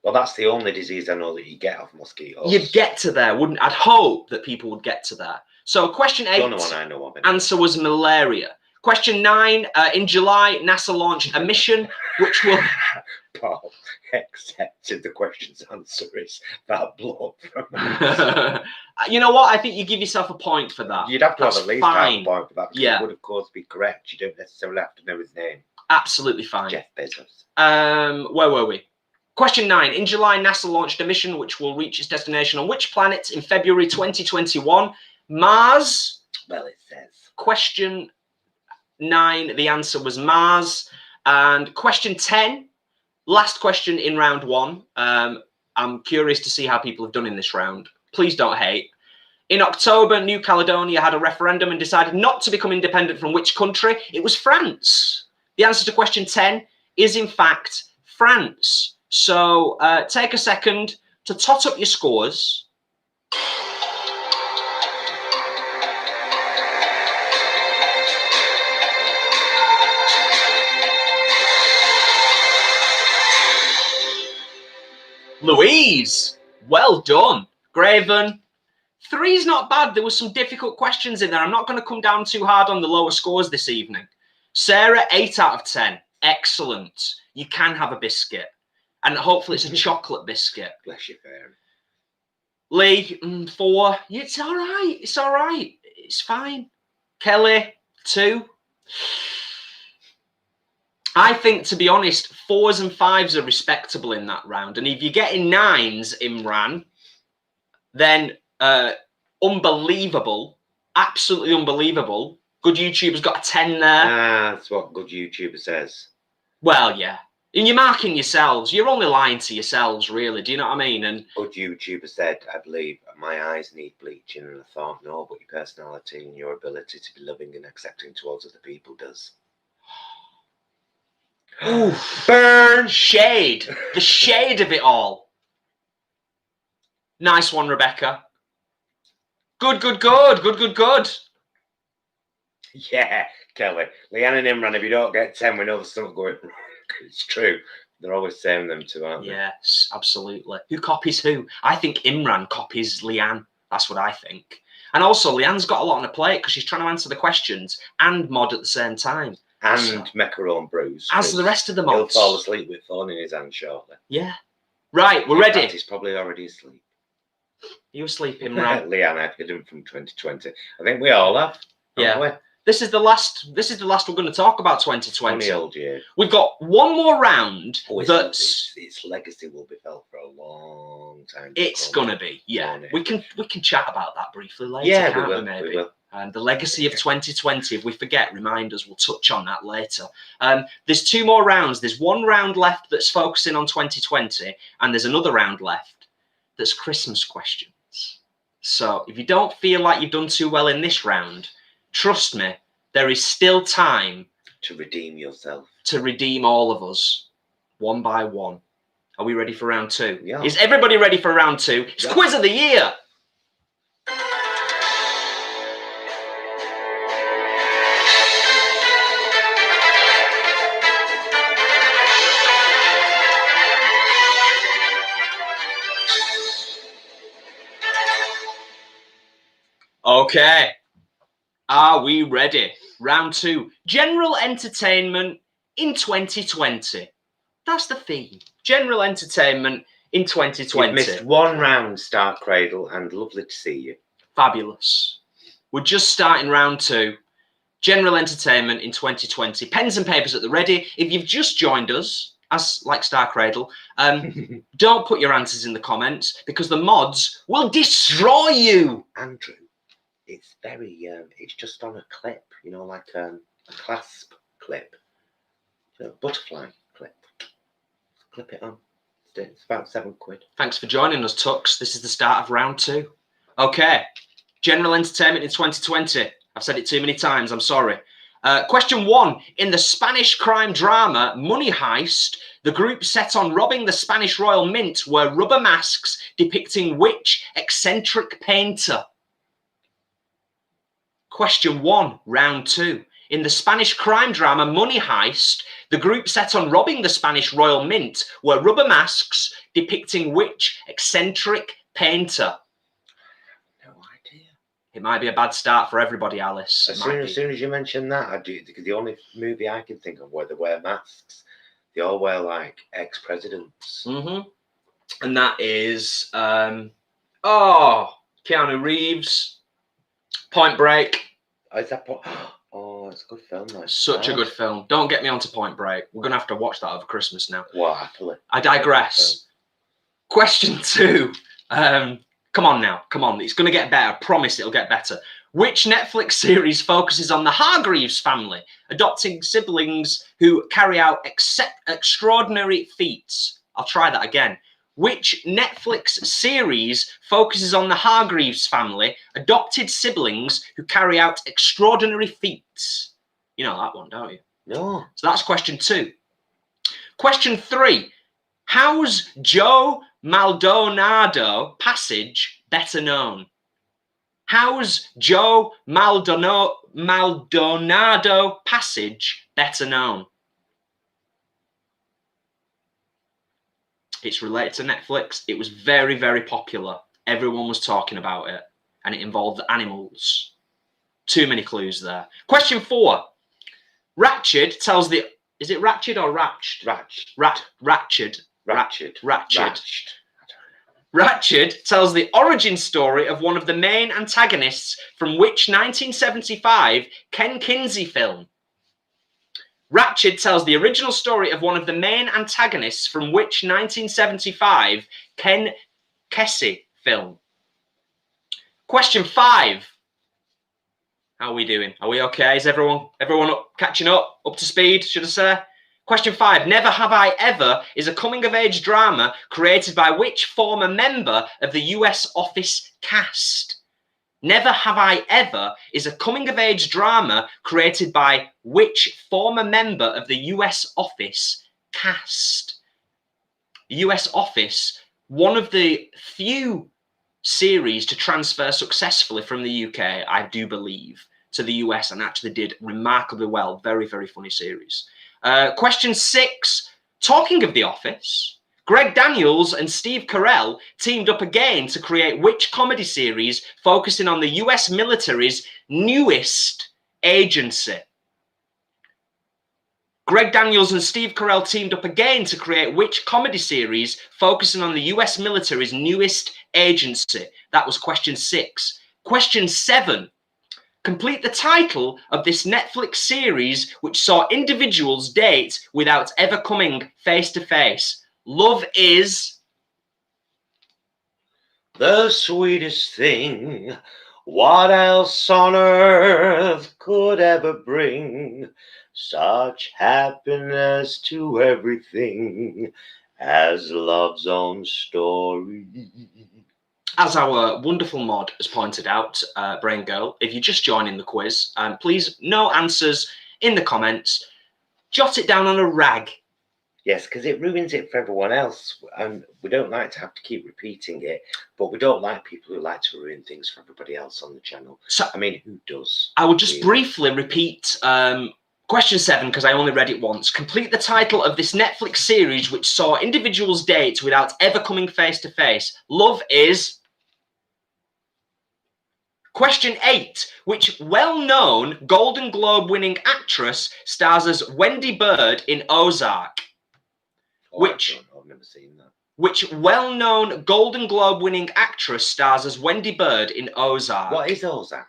[SPEAKER 2] Well, that's the only disease I know that you get off mosquitoes.
[SPEAKER 1] You'd get to there, wouldn't? I'd hope that people would get to there. So question 8,
[SPEAKER 2] Don't know one I know of.
[SPEAKER 1] answer was malaria. Question 9, in July, NASA launched a mission which will...
[SPEAKER 2] Paul accepted the question's answer is that bloke from
[SPEAKER 1] You know what? I think you give yourself a point for that.
[SPEAKER 2] You'd have to
[SPEAKER 1] That's
[SPEAKER 2] have at least
[SPEAKER 1] fine.
[SPEAKER 2] half a point for that.
[SPEAKER 1] Yeah.
[SPEAKER 2] It would, of course, be correct. You don't necessarily have to know his name.
[SPEAKER 1] Absolutely fine.
[SPEAKER 2] Jeff Bezos.
[SPEAKER 1] Where were we? Question 9. In July, NASA launched a mission which will reach its destination on which planet in February 2021? Mars.
[SPEAKER 2] Well, it says.
[SPEAKER 1] Question 9, the answer was Mars. And question 10, last question in round 1. I'm curious to see how people have done in this round. Please don't hate. In October, New Caledonia had a referendum and decided not to become independent from which country? It was France. The answer to question 10 is, in fact, France. So take a second to tot up your scores. Louise, well done. Graven, 3's not bad. There were some difficult questions in there. I'm not going to come down too hard on the lower scores this evening. Sarah, 8 out of 10. Excellent. You can have a biscuit. And hopefully it's a chocolate biscuit.
[SPEAKER 2] Bless you, fairy.
[SPEAKER 1] Lee, 4. It's all right. It's all right. It's fine. Kelly, 2. I think, to be honest, 4s and 5s are respectable in that round. And if you're getting 9s, Imran, then unbelievable. Absolutely unbelievable. Good YouTuber's got a 10 there.
[SPEAKER 2] That's what good YouTuber says.
[SPEAKER 1] Well, yeah. And you're marking yourselves. You're only lying to yourselves, really. Do you know what I mean? And
[SPEAKER 2] Good YouTuber said, I believe, my eyes need bleaching. And I thought, no, but your personality and your ability to be loving and accepting towards other people does.
[SPEAKER 1] ooh, burn shade. The shade of it all. Nice one, Rebecca. Good, good, good. Good, good, good.
[SPEAKER 2] Yeah, Kelly. Leanne and Imran, if you don't get 10, we know there's something going wrong. It's true. They're always saying them too, aren't they?
[SPEAKER 1] Yes, absolutely. Who copies who? I think Imran copies Leanne. That's what I think. And also, Leanne's got a lot on her plate because she's trying to answer the questions and mod at the same time.
[SPEAKER 2] And make her own brews.
[SPEAKER 1] As the rest of the
[SPEAKER 2] He'll
[SPEAKER 1] mods.
[SPEAKER 2] fall asleep with phone in his hand shortly.
[SPEAKER 1] Yeah. Right, we're
[SPEAKER 2] In
[SPEAKER 1] ready.
[SPEAKER 2] fact, he's probably already asleep.
[SPEAKER 1] You were sleeping, right?
[SPEAKER 2] Leanne, I've him from 2020. I think we all have.
[SPEAKER 1] Yeah. This is the last we're going to talk about 2020.
[SPEAKER 2] Funny old year.
[SPEAKER 1] We've got one more round.
[SPEAKER 2] Its legacy will be felt for a long time.
[SPEAKER 1] It's gonna be, yeah. We can chat about that briefly later.
[SPEAKER 2] Yeah,
[SPEAKER 1] can't
[SPEAKER 2] we will.
[SPEAKER 1] Maybe.
[SPEAKER 2] We will.
[SPEAKER 1] The legacy of 2020. If we forget, remind us. We'll touch on that later. There's two more rounds. There's one round left that's focusing on 2020, and there's another round left that's Christmas questions. So if you don't feel like you've done too well in this round, trust me, there is still time
[SPEAKER 2] to redeem yourself.
[SPEAKER 1] To redeem all of us, one by one. Are we ready for round two?
[SPEAKER 2] Yeah.
[SPEAKER 1] Is everybody ready for round two? It's Quiz of the Year. Okay. Are we ready? Round two. General entertainment in 2020. That's the theme. General entertainment in 2020.
[SPEAKER 2] You've missed one round, Start Cradle, and lovely to see you.
[SPEAKER 1] Fabulous. We're just starting round two. General entertainment in 2020. Pens and papers at the ready. If you've just joined us, as like Star Cradle, don't put your answers in the comments because the mods will destroy you.
[SPEAKER 2] Andrew, it's very, it's just on a clip, you know, like a clasp clip, butterfly clip. Clip it on. It's about £7.
[SPEAKER 1] Thanks for joining us, Tux. This is the start of round two. Okay. General entertainment in 2020. I've said it too many times. I'm sorry. Question one. In the Spanish crime drama Money Heist, the group set on robbing the Spanish Royal Mint wear rubber masks depicting which eccentric painter? Question one, round two. In the Spanish crime drama Money Heist, the group set on robbing the Spanish Royal Mint wear rubber masks depicting which eccentric painter?
[SPEAKER 2] No idea.
[SPEAKER 1] It might be a bad start for everybody, Alice.
[SPEAKER 2] As soon as you mention that, I do, because the only movie I can think of where they wear masks, they all wear like ex-presidents.
[SPEAKER 1] Mm-hmm. And that is, Keanu Reeves, Point Break.
[SPEAKER 2] Oh, is that Oh, it's a good film. Like
[SPEAKER 1] Such a good film. Don't get me onto Point Break. We're going to have to watch that over Christmas now.
[SPEAKER 2] Well, happily.
[SPEAKER 1] I digress. Question two. Come on now. Come on. It's going to get better. I promise it'll get better. Which Netflix series focuses on the Hargreaves family, adopting siblings who carry out extraordinary feats? I'll try that again. Which Netflix series focuses on the Hargreaves family, adopted siblings who carry out extraordinary feats? You know that one, don't you?
[SPEAKER 2] No.
[SPEAKER 1] So that's question two. Question three. How's Joe Maldonado passage better known? How's Joe Maldonado passage better known? It's related to Netflix. It was very, very popular. Everyone was talking about it. And it involved animals. Too many clues there. Question four. Ratched tells the... Is it Ratched or Ratched?
[SPEAKER 2] Ratched.
[SPEAKER 1] Ratched tells the origin story of one of the main antagonists from which 1975 Ken Kinsey film? Ratched tells the original story of one of the main antagonists from which 1975 Ken Kesey film? Question five. How are we doing? Are we okay? Is everyone catching up to speed, should I say? Question five. Never Have I Ever is a coming-of-age drama created by which former member of the US Office cast? Never Have I Ever is a coming-of-age drama created by which former member of the US Office cast? The US Office, one of the few series to transfer successfully from the UK, I do believe, to the US, and actually did remarkably well. Very, very funny series. Question six. Talking of The Office, Greg Daniels and Steve Carell teamed up again to create which comedy series focusing on the US military's newest agency? Greg Daniels and Steve Carell teamed up again to create which comedy series focusing on the US military's newest agency? That was question 6. Question 7. Complete the title of this Netflix series which saw individuals date without ever coming face to face. Love is...
[SPEAKER 2] the sweetest thing. What else on earth could ever bring such happiness to everything as love's own story?
[SPEAKER 1] As our wonderful mod has pointed out, Braingirl, if you're just joining the quiz, please, no answers in the comments. Jot it down on a rag.
[SPEAKER 2] Yes, because it ruins it for everyone else. And we don't like to have to keep repeating it, but we don't like people who like to ruin things for everybody else on the channel.
[SPEAKER 1] So,
[SPEAKER 2] I mean, who does?
[SPEAKER 1] I will just briefly repeat question 7, because I only read it once. Complete the title of this Netflix series which saw individuals date without ever coming face to face. Love is... Question 8. Which well-known Golden Globe winning actress stars as Wendy Bird in Ozark?
[SPEAKER 2] Oh, I've never seen that.
[SPEAKER 1] Which well-known Golden Globe winning actress stars as Wendy Bird in Ozark?
[SPEAKER 2] What is Ozark?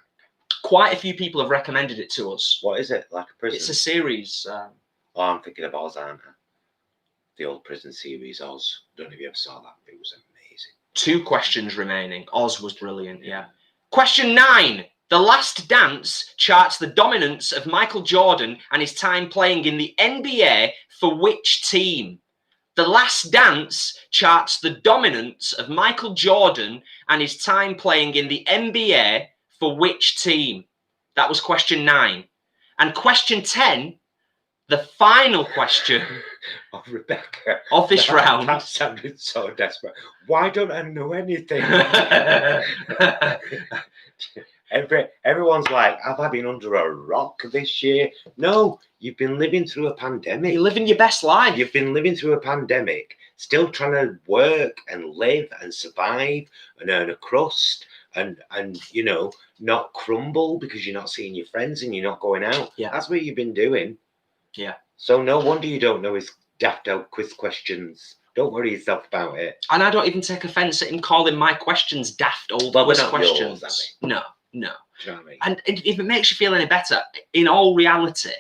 [SPEAKER 1] Quite a few people have recommended it to us.
[SPEAKER 2] What is it? Like a prison?
[SPEAKER 1] It's a series.
[SPEAKER 2] Oh, I'm thinking of Oz, aren't I? The old prison series, Oz. Don't know if you ever saw that. It was amazing.
[SPEAKER 1] 2 questions remaining. Oz was brilliant, yeah. Question 9. The Last Dance charts the dominance of Michael Jordan and his time playing in the NBA for which team? The Last Dance charts the dominance of Michael Jordan and his time playing in the NBA for which team? That was question 9. And question 10, the final question
[SPEAKER 2] oh, Rebecca,
[SPEAKER 1] of this round.
[SPEAKER 2] That sounded so desperate. Why don't I know anything? Everyone's like, have I been under a rock this year? No, you've been living through a pandemic.
[SPEAKER 1] You're living your best life.
[SPEAKER 2] You've been living through a pandemic, still trying to work and live and survive and earn a crust and you know, not crumble because you're not seeing your friends and you're not going out.
[SPEAKER 1] Yeah.
[SPEAKER 2] That's what you've been doing.
[SPEAKER 1] Yeah.
[SPEAKER 2] So no wonder you don't know his daft old quiz questions. Don't worry yourself about it.
[SPEAKER 1] And I don't even take offence at him calling my questions daft old quiz questions. Yours, no.
[SPEAKER 2] Do you know what I mean?
[SPEAKER 1] And if it makes you feel any better, in all reality,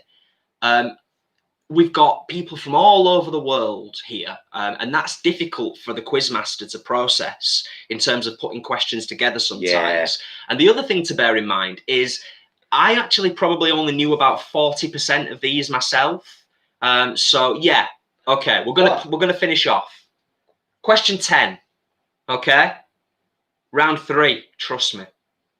[SPEAKER 1] we've got people from all over the world here, and that's difficult for the quizmaster to process in terms of putting questions together sometimes. Yeah. And the other thing to bear in mind is I actually probably only knew about 40% of these myself. So yeah, okay, we're gonna finish off. Question 10. Okay, round 3. Trust me,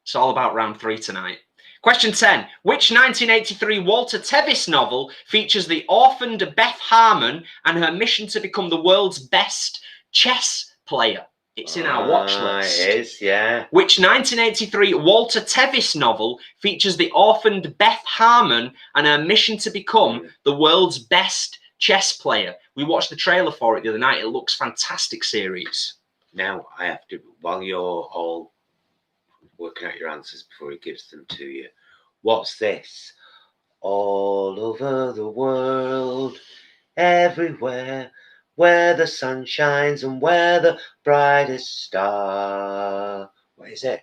[SPEAKER 1] it's all about round 3 tonight. Question 10. Which 1983 Walter Tevis novel features the orphaned Beth Harmon and her mission to become the world's best chess player? It's in our watch list.
[SPEAKER 2] It is, yeah.
[SPEAKER 1] Which 1983 Walter Tevis novel features the orphaned Beth Harmon and her mission to become the world's best chess player? We watched the trailer for it the other night. It looks fantastic series.
[SPEAKER 2] Now, I have to, while you're all working out your answers before he gives them to you, what's this? All over the world, everywhere, where the sun shines and where the brightest star. What is it?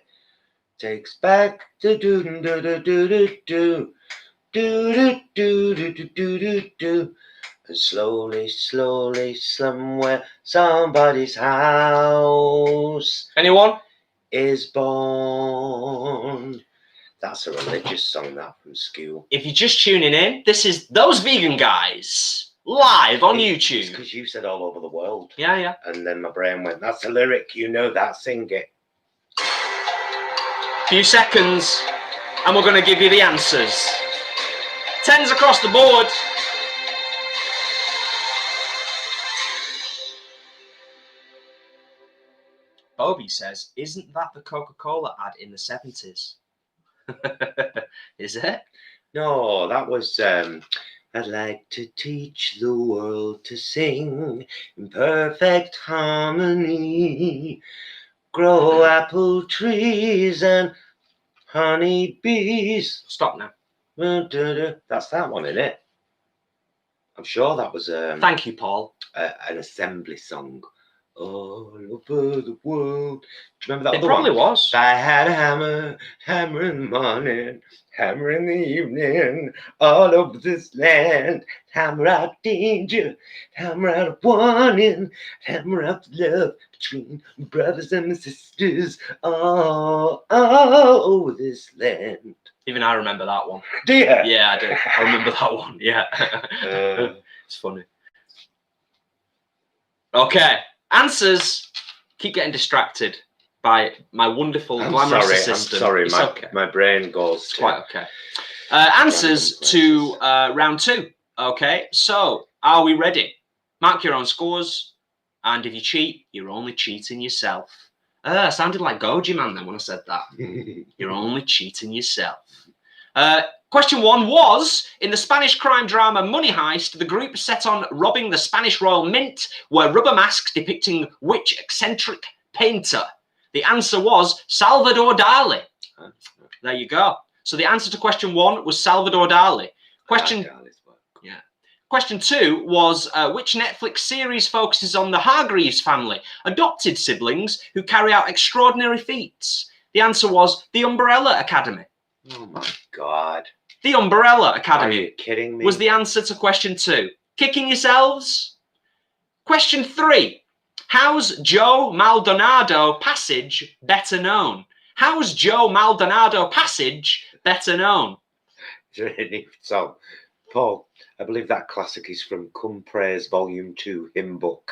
[SPEAKER 2] Takes back to do do do do do do do do do do do do. And slowly, slowly, somewhere, somebody's house.
[SPEAKER 1] Anyone?
[SPEAKER 2] Is born. That's a religious song, that, from school.
[SPEAKER 1] If you're just tuning in, this is Those Vegan Guys live on YouTube.
[SPEAKER 2] It's because you said all over the world.
[SPEAKER 1] Yeah, yeah.
[SPEAKER 2] And then my brain went, that's a lyric, you know that, sing it.
[SPEAKER 1] Few seconds, and we're going to give you the answers. 10s across the board. Bobby says, isn't that the Coca-Cola ad in the 70s? Is it?
[SPEAKER 2] No, that was, I'd like to teach the world to sing in perfect harmony, grow apple trees and honey bees.
[SPEAKER 1] Stop now.
[SPEAKER 2] That's that one, isn't it? I'm sure that was
[SPEAKER 1] Thank you, Paul.
[SPEAKER 2] an assembly song. All over the world. Do you remember that
[SPEAKER 1] It
[SPEAKER 2] other
[SPEAKER 1] probably
[SPEAKER 2] one?
[SPEAKER 1] was.
[SPEAKER 2] If I had a hammer, hammer in the morning, hammer in the evening, all over this land, hammer out danger, hammer out warning, hammer out love between brothers and sisters, all over this land.
[SPEAKER 1] Even I remember that one.
[SPEAKER 2] Do you?
[SPEAKER 1] Yeah, I do. I remember that one. Yeah. It's funny. Okay. Answers. Keep getting distracted by my wonderful glamorous assistant.
[SPEAKER 2] I'm sorry.
[SPEAKER 1] It's
[SPEAKER 2] My,
[SPEAKER 1] okay.
[SPEAKER 2] my brain goes.
[SPEAKER 1] It's quite okay. Answers to round 2. Okay. So, are we ready? Mark your own scores. And if you cheat, you're only cheating yourself. I sounded like Goji Man then when I said that. You're only cheating yourself. Question 1 was, in the Spanish crime drama Money Heist, the group set on robbing the Spanish Royal Mint were rubber masks depicting which eccentric painter? The answer was Salvador Dali. There you go. So the answer to question 1 was Salvador Dali. Question 2 was, which Netflix series focuses on the Hargreaves family, adopted siblings who carry out extraordinary feats? The answer was The Umbrella Academy.
[SPEAKER 2] Oh my God.
[SPEAKER 1] The Umbrella Academy.
[SPEAKER 2] Are you kidding me?
[SPEAKER 1] Was the answer to question 2. Kicking yourselves? Question 3. How's Joe Maldonado Passage better known? How's Joe Maldonado Passage better known?
[SPEAKER 2] So, Paul, I believe that classic is from Come Praise Volume 2 Hymn Book.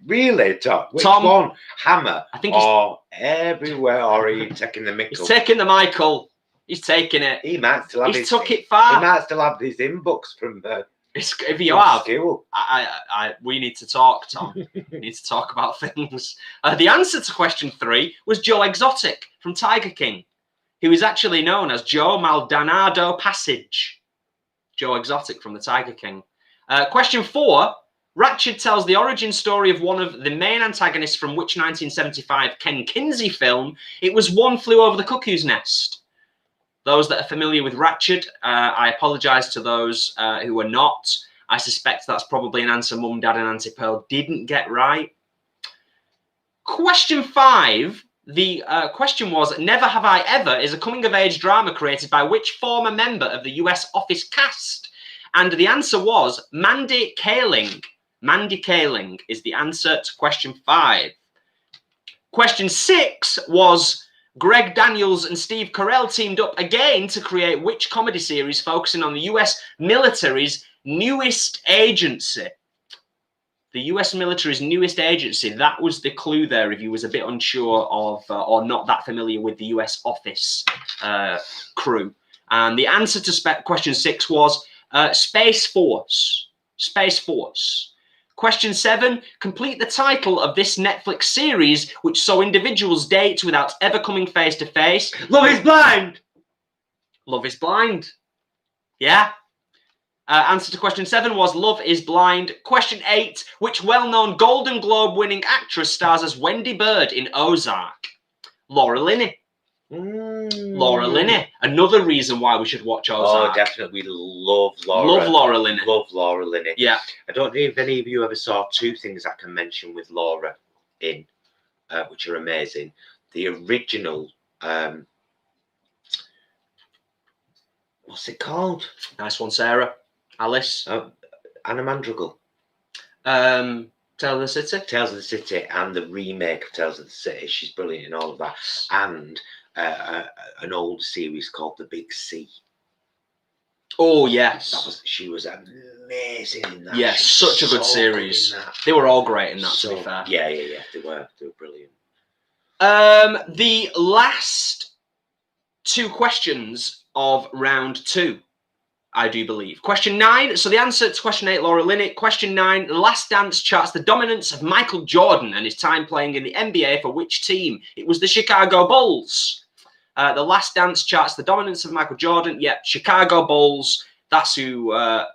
[SPEAKER 2] Really, Tom? Which one? Hammer?
[SPEAKER 1] I think
[SPEAKER 2] or everywhere, or are you taking the Michael?
[SPEAKER 1] He's taking the Michael. He's taking it.
[SPEAKER 2] He might still have
[SPEAKER 1] He's took it far.
[SPEAKER 2] He might still have his hymn books from
[SPEAKER 1] if you have,
[SPEAKER 2] school.
[SPEAKER 1] we need to talk, Tom. We need to talk about things. The answer to question 3 was Joe Exotic from Tiger King, who is actually known as Joe Maldonado Passage. Joe Exotic from the Tiger King. Question 4. Ratched tells the origin story of one of the main antagonists from which 1975 Ken Kinsey film? It was One Flew Over the Cuckoo's Nest. Those that are familiar with Ratched, I apologise to those who are not. I suspect that's probably an answer Mum, Dad and Auntie Pearl didn't get right. Question 5. The question was, Never Have I Ever is a coming-of-age drama created by which former member of the US Office cast? And the answer was Mandy Kaling. Mandy Kaling is the answer to question 5. Question 6 was, Greg Daniels and Steve Carell teamed up again to create which comedy series focusing on the US military's newest agency? The US military's newest agency. That was the clue there if you was a bit unsure of or not that familiar with the US Office crew. And the answer to question 6 was Space Force. Space Force. Question 7, complete the title of this Netflix series which saw individuals date without ever coming face to face. Love is Blind. Love is Blind. Yeah. Answer to question 7 was Love is Blind. Question 8, which well-known Golden Globe winning actress stars as Wendy Bird in Ozark? Laura Linney. Laura Linney. Another reason why we should watch Ozark.
[SPEAKER 2] Oh, definitely. We love Laura.
[SPEAKER 1] Love Laura Linney.
[SPEAKER 2] Love Laura Linney.
[SPEAKER 1] Yeah.
[SPEAKER 2] I don't know if any of you ever saw 2 things I can mention with Laura in, which are amazing. The original, what's it called?
[SPEAKER 1] Nice one, Sarah. Alice.
[SPEAKER 2] Anna Mandrigal.
[SPEAKER 1] Tales of the City.
[SPEAKER 2] Tales of the City and the remake of Tales of the City. She's brilliant in all of that. And an old series called The Big C.
[SPEAKER 1] Oh yes,
[SPEAKER 2] she was amazing in that.
[SPEAKER 1] Yes, such a good series. They were all great in that. To be fair,
[SPEAKER 2] yeah, they were brilliant.
[SPEAKER 1] The last 2 questions of round 2, I do believe. Question 9. So the answer to question 8, Laura Linney. Question 9. The Last Dance charts the dominance of Michael Jordan and his time playing in the NBA for which team? It was the Chicago Bulls. The Last Dance charts the dominance of Michael Jordan. Yeah, Chicago Bulls. That's who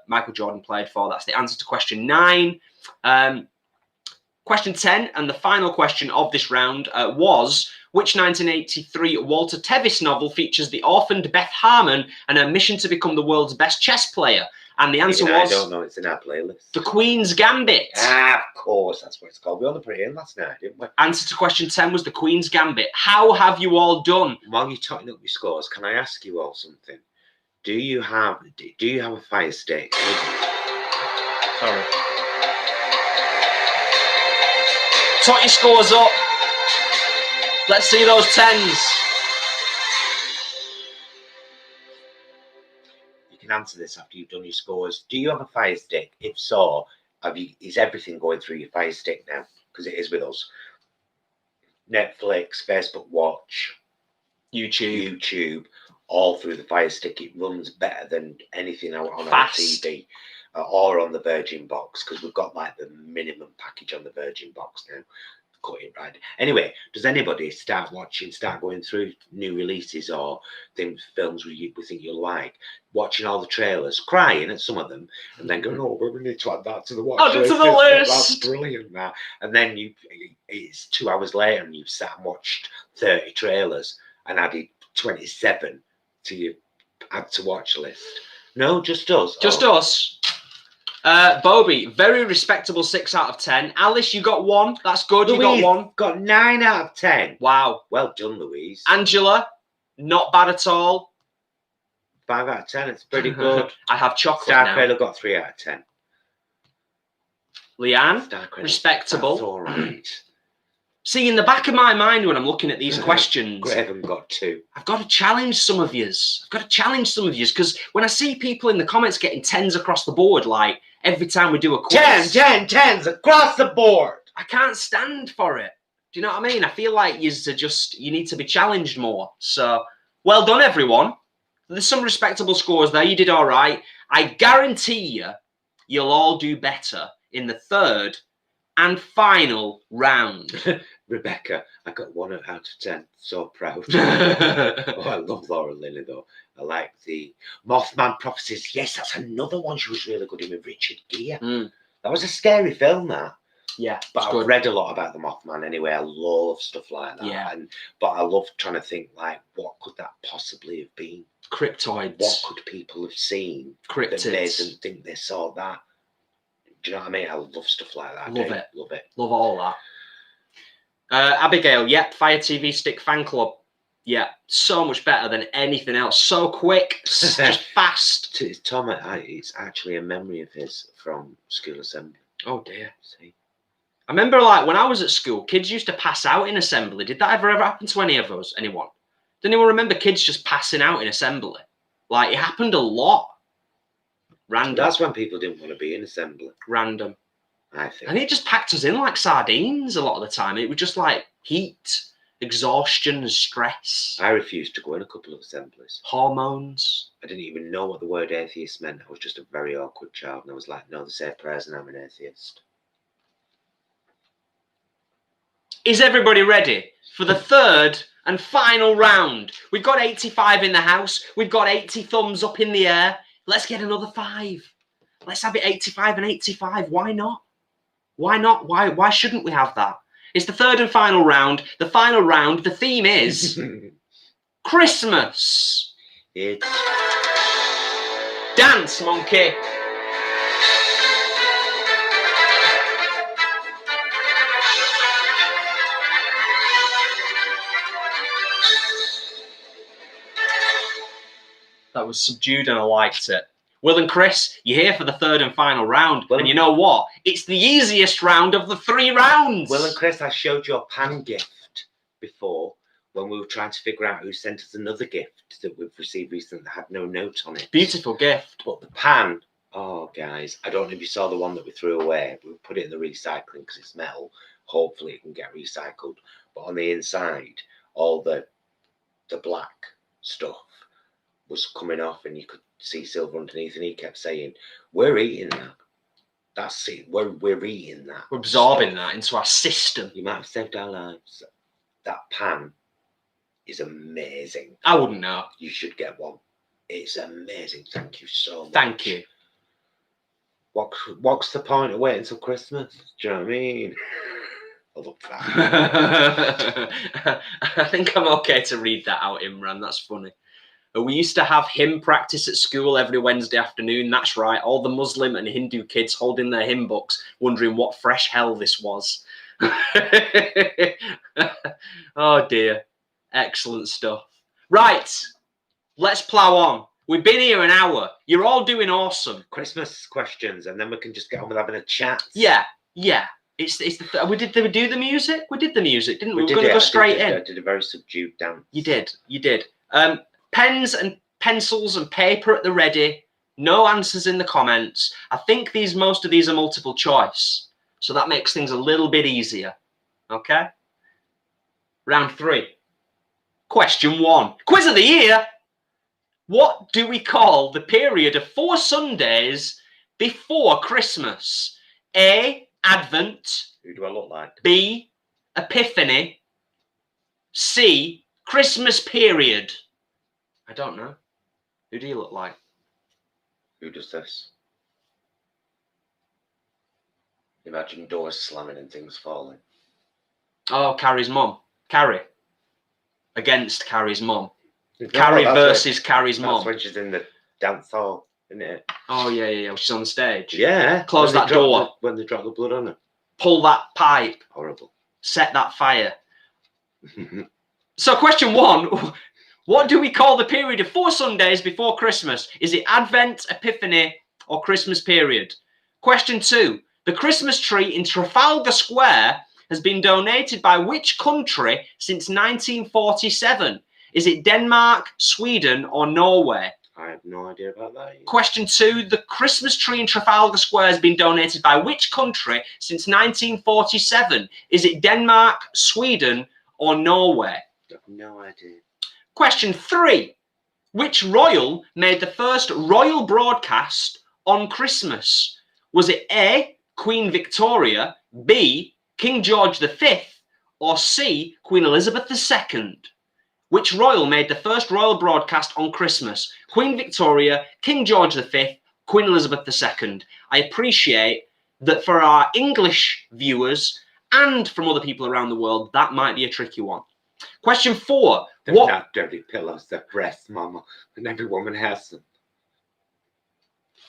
[SPEAKER 1] Michael Jordan played for. That's the answer to question 9. Question 10, and the final question of this round was, Which 1983 Walter Tevis novel features the orphaned Beth Harmon and her mission to become the world's best chess player? And the answer was...
[SPEAKER 2] I don't know, it's in our playlist.
[SPEAKER 1] The Queen's Gambit.
[SPEAKER 2] Ah, of course, that's what it's called. We only put it in last night, didn't we?
[SPEAKER 1] Answer to question 10 was The Queen's Gambit. How have you all done?
[SPEAKER 2] While you're talking up your scores, can I ask you all something? Do you have a fire stick?
[SPEAKER 1] Sorry. Tot your scores up. Let's see those 10s.
[SPEAKER 2] You can answer this after you've done your scores. Do you have a fire stick? If so, is everything going through your fire stick now? Because it is with us. Netflix, Facebook Watch, YouTube, all through the fire stick. It runs better than anything out on our TV or on the Virgin box, because we've got like the minimum package on the Virgin box now. Cut it right. Anyway, does anybody start going through new releases or films we think you'll like, watching all the trailers, crying at some of them, and then going, "Oh, we need to add that to the watch list.
[SPEAKER 1] To the list.
[SPEAKER 2] That's brilliant, that." And then it's 2 hours later, and you've sat and watched 30 trailers and added 27 to your add to watch list. No, just us.
[SPEAKER 1] Just us. Bobby, very respectable 6 out of 10. Alice, you got 1. That's good.
[SPEAKER 2] Louise,
[SPEAKER 1] you got 1.
[SPEAKER 2] Got 9 out of 10.
[SPEAKER 1] Wow.
[SPEAKER 2] Well done, Louise.
[SPEAKER 1] Angela, not bad at all.
[SPEAKER 2] 5 out of 10. It's pretty good.
[SPEAKER 1] I have chocolate
[SPEAKER 2] Star
[SPEAKER 1] now.
[SPEAKER 2] Cradle got 3 out of 10.
[SPEAKER 1] Leanne, respectable.
[SPEAKER 2] That's all right.
[SPEAKER 1] See, in the back of my mind when I'm looking at these questions,
[SPEAKER 2] Graven got 2.
[SPEAKER 1] I've got to challenge some of yous. Because when I see people in the comments getting 10s across the board, like every time we do a quiz.
[SPEAKER 2] 10s across the board.
[SPEAKER 1] I can't stand for it. Do you know what I mean? I feel like you need to be challenged more. So, well done, everyone. There's some respectable scores there. You did all right. I guarantee you'll all do better in the third and final round.
[SPEAKER 2] Rebecca, I got 1 out of 10. So proud. Oh, I love Laura Linney, though. I like the Mothman Prophecies. Yes, that's another one she was really good in with Richard Gere. That was a scary film, that.
[SPEAKER 1] Yeah,
[SPEAKER 2] but I've read a lot about the Mothman anyway. I love stuff like that.
[SPEAKER 1] Yeah.
[SPEAKER 2] But I love trying to think, like, what could that possibly have been?
[SPEAKER 1] Cryptoids.
[SPEAKER 2] What could people have seen?
[SPEAKER 1] Cryptids.
[SPEAKER 2] That made them think they saw that. Do you know what I mean? I love stuff like that.
[SPEAKER 1] Love it.
[SPEAKER 2] Love it.
[SPEAKER 1] Love all that. Abigail, yep. Fire TV Stick Fan Club. Yeah, so much better than anything else. So quick, just fast.
[SPEAKER 2] Tom, it's actually a memory of his from school assembly.
[SPEAKER 1] Oh dear. See, I remember, like, when I was at school, kids used to pass out in assembly. Did that ever happen to any of us? Anyone? Did anyone remember kids just passing out in assembly? Like, it happened a lot. Random.
[SPEAKER 2] That's when people didn't want to be in assembly.
[SPEAKER 1] Random.
[SPEAKER 2] I think.
[SPEAKER 1] And it just packed us in like sardines a lot of the time. It was just like heat, exhaustion, and stress.
[SPEAKER 2] I refused to go in a couple of assemblies.
[SPEAKER 1] Hormones.
[SPEAKER 2] I didn't even know what the word atheist meant. I was just a very awkward child. And I was like, no, they say prayers and I'm an atheist.
[SPEAKER 1] Is everybody ready for the third and final round? We've got 85 in the house. We've got 80 thumbs up in the air. Let's get another 5. Let's have it 85 and 85. Why not? Why not? Why shouldn't we have that? It's the third and final round. The final round, the theme is Christmas.
[SPEAKER 2] It's
[SPEAKER 1] Dance, monkey. That was subdued and I liked it. Will and Chris, you're here for the third and final round.
[SPEAKER 2] Will,
[SPEAKER 1] and you know what? It's the easiest round of the 3 rounds.
[SPEAKER 2] Will and Chris, I showed you a pan gift before when we were trying to figure out who sent us another gift that we've received recently that had no note on it.
[SPEAKER 1] Beautiful gift.
[SPEAKER 2] But the pan, oh, guys, I don't know if you saw the one that we threw away. We put it in the recycling because it's metal. Hopefully it can get recycled. But on the inside, all the black stuff was coming off and you could see silver underneath, and he kept saying, we're eating that. That's it. We're eating that.
[SPEAKER 1] We're absorbing that into our system.
[SPEAKER 2] You might have saved our lives. That pan is amazing.
[SPEAKER 1] I wouldn't know.
[SPEAKER 2] You should get one. It's amazing. Thank you so much.
[SPEAKER 1] Thank you.
[SPEAKER 2] What's the point of waiting until Christmas? Do you know what I mean? I love that.
[SPEAKER 1] I think I'm okay to read that out, Imran. That's funny. We used to have hymn practice at school every Wednesday afternoon. That's right. All the Muslim and Hindu kids holding their hymn books, wondering what fresh hell this was. Oh, dear. Excellent stuff. Right. Let's plow on. We've been here an hour. You're all doing awesome.
[SPEAKER 2] Christmas questions, and then we can just get on with having a chat.
[SPEAKER 1] Yeah. It's we did the music? We did the music, didn't we?
[SPEAKER 2] We
[SPEAKER 1] We're going to go straight in.
[SPEAKER 2] I did a very subdued dance.
[SPEAKER 1] You did. Pens and pencils and paper at the ready. No answers in the comments. I think most of these are multiple choice, so that makes things a little bit easier. Okay? Round 3. Question 1. Quiz of the year. What do we call the period of 4 Sundays before Christmas? A. Advent.
[SPEAKER 2] Who do I look like?
[SPEAKER 1] B. Epiphany. C. Christmas period. I don't know. Who do you look like?
[SPEAKER 2] Who does this? Imagine doors slamming and things falling.
[SPEAKER 1] Oh, Carrie's mum. Carrie. Against Carrie's mum. Carrie versus Carrie's mum.
[SPEAKER 2] That's when she's in the dance hall, isn't it?
[SPEAKER 1] Oh, yeah. She's on the stage.
[SPEAKER 2] Yeah.
[SPEAKER 1] Close that door.
[SPEAKER 2] When they drop the blood on her.
[SPEAKER 1] Pull that pipe.
[SPEAKER 2] Horrible.
[SPEAKER 1] Set that fire. So question 1. What do we call the period of 4 Sundays before Christmas? Is it Advent, Epiphany, or Christmas period? Question 2. The Christmas tree in Trafalgar Square has been donated by which country since 1947? Is it Denmark, Sweden, or Norway?
[SPEAKER 2] I have no idea about that either.
[SPEAKER 1] Question 2. The Christmas tree in Trafalgar Square has been donated by which country since 1947? Is it Denmark, Sweden, or Norway?
[SPEAKER 2] I have no idea.
[SPEAKER 1] Question 3. Which royal made the first royal broadcast on Christmas? Was it A. Queen Victoria, B. King George V, or C. Queen Elizabeth II? Which royal made the first royal broadcast on Christmas? Queen Victoria, King George V, Queen Elizabeth II. I appreciate that for our English viewers and from other people around the world, that might be a tricky one. Question 4.
[SPEAKER 2] They're not dirty pillows, they're breasts, mama, and every woman has them.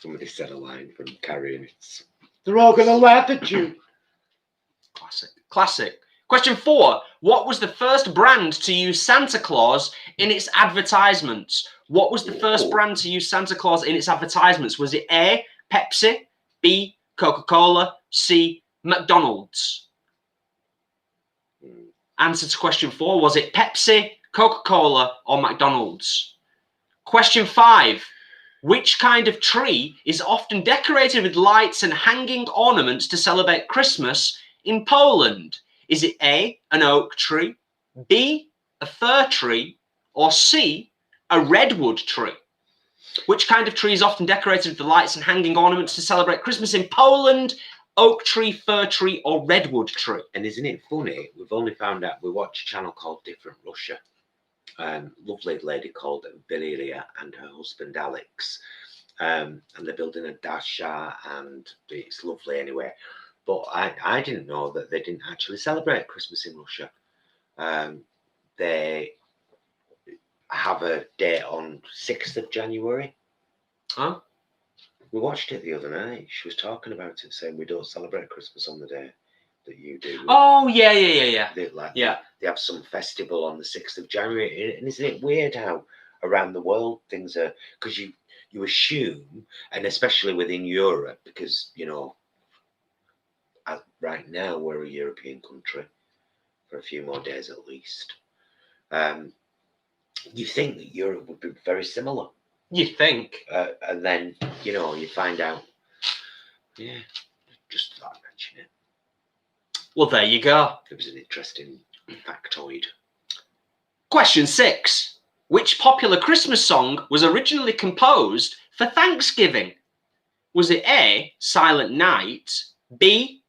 [SPEAKER 2] Somebody said a line from Carrie, and it's, they're all going to laugh at you.
[SPEAKER 1] Classic. Question 4. What was the first brand to use Santa Claus in its advertisements? What was the first brand to use Santa Claus in its advertisements? Was it A. Pepsi, B. Coca-Cola, C. McDonald's? Answer to question 4. Was it Pepsi, Coca-Cola, or McDonald's? Question 5. Which kind of tree is often decorated with lights and hanging ornaments to celebrate Christmas in Poland? Is it A, an oak tree, B, a fir tree, or C, a redwood tree? Which kind of tree is often decorated with the lights and hanging ornaments to celebrate Christmas in Poland? Oak tree, fir tree, or redwood tree?
[SPEAKER 2] And isn't it funny? We've only found out, we watch a channel called Different Russia. Lovely lady called Valeria and her husband Alex. And they're building a dasha, and it's lovely anyway. But I didn't know that they didn't actually celebrate Christmas in Russia. They have a date on 6th of January.
[SPEAKER 1] Huh?
[SPEAKER 2] We watched it the other night. She was talking about it, saying we don't celebrate Christmas on the day that you do.
[SPEAKER 1] Oh, yeah.
[SPEAKER 2] They have some festival on the 6th of January. And isn't it weird how around the world things are... Because you assume, and especially within Europe, because, you know, right now we're a European country for a few more days at least. You think that Europe would be very similar.
[SPEAKER 1] You think?
[SPEAKER 2] And then, you know, you find out, yeah, just thought I'd mention it.
[SPEAKER 1] Well, there you go.
[SPEAKER 2] It was an interesting factoid.
[SPEAKER 1] Question 6. Which popular Christmas song was originally composed for Thanksgiving? Was it A, Silent Night, B,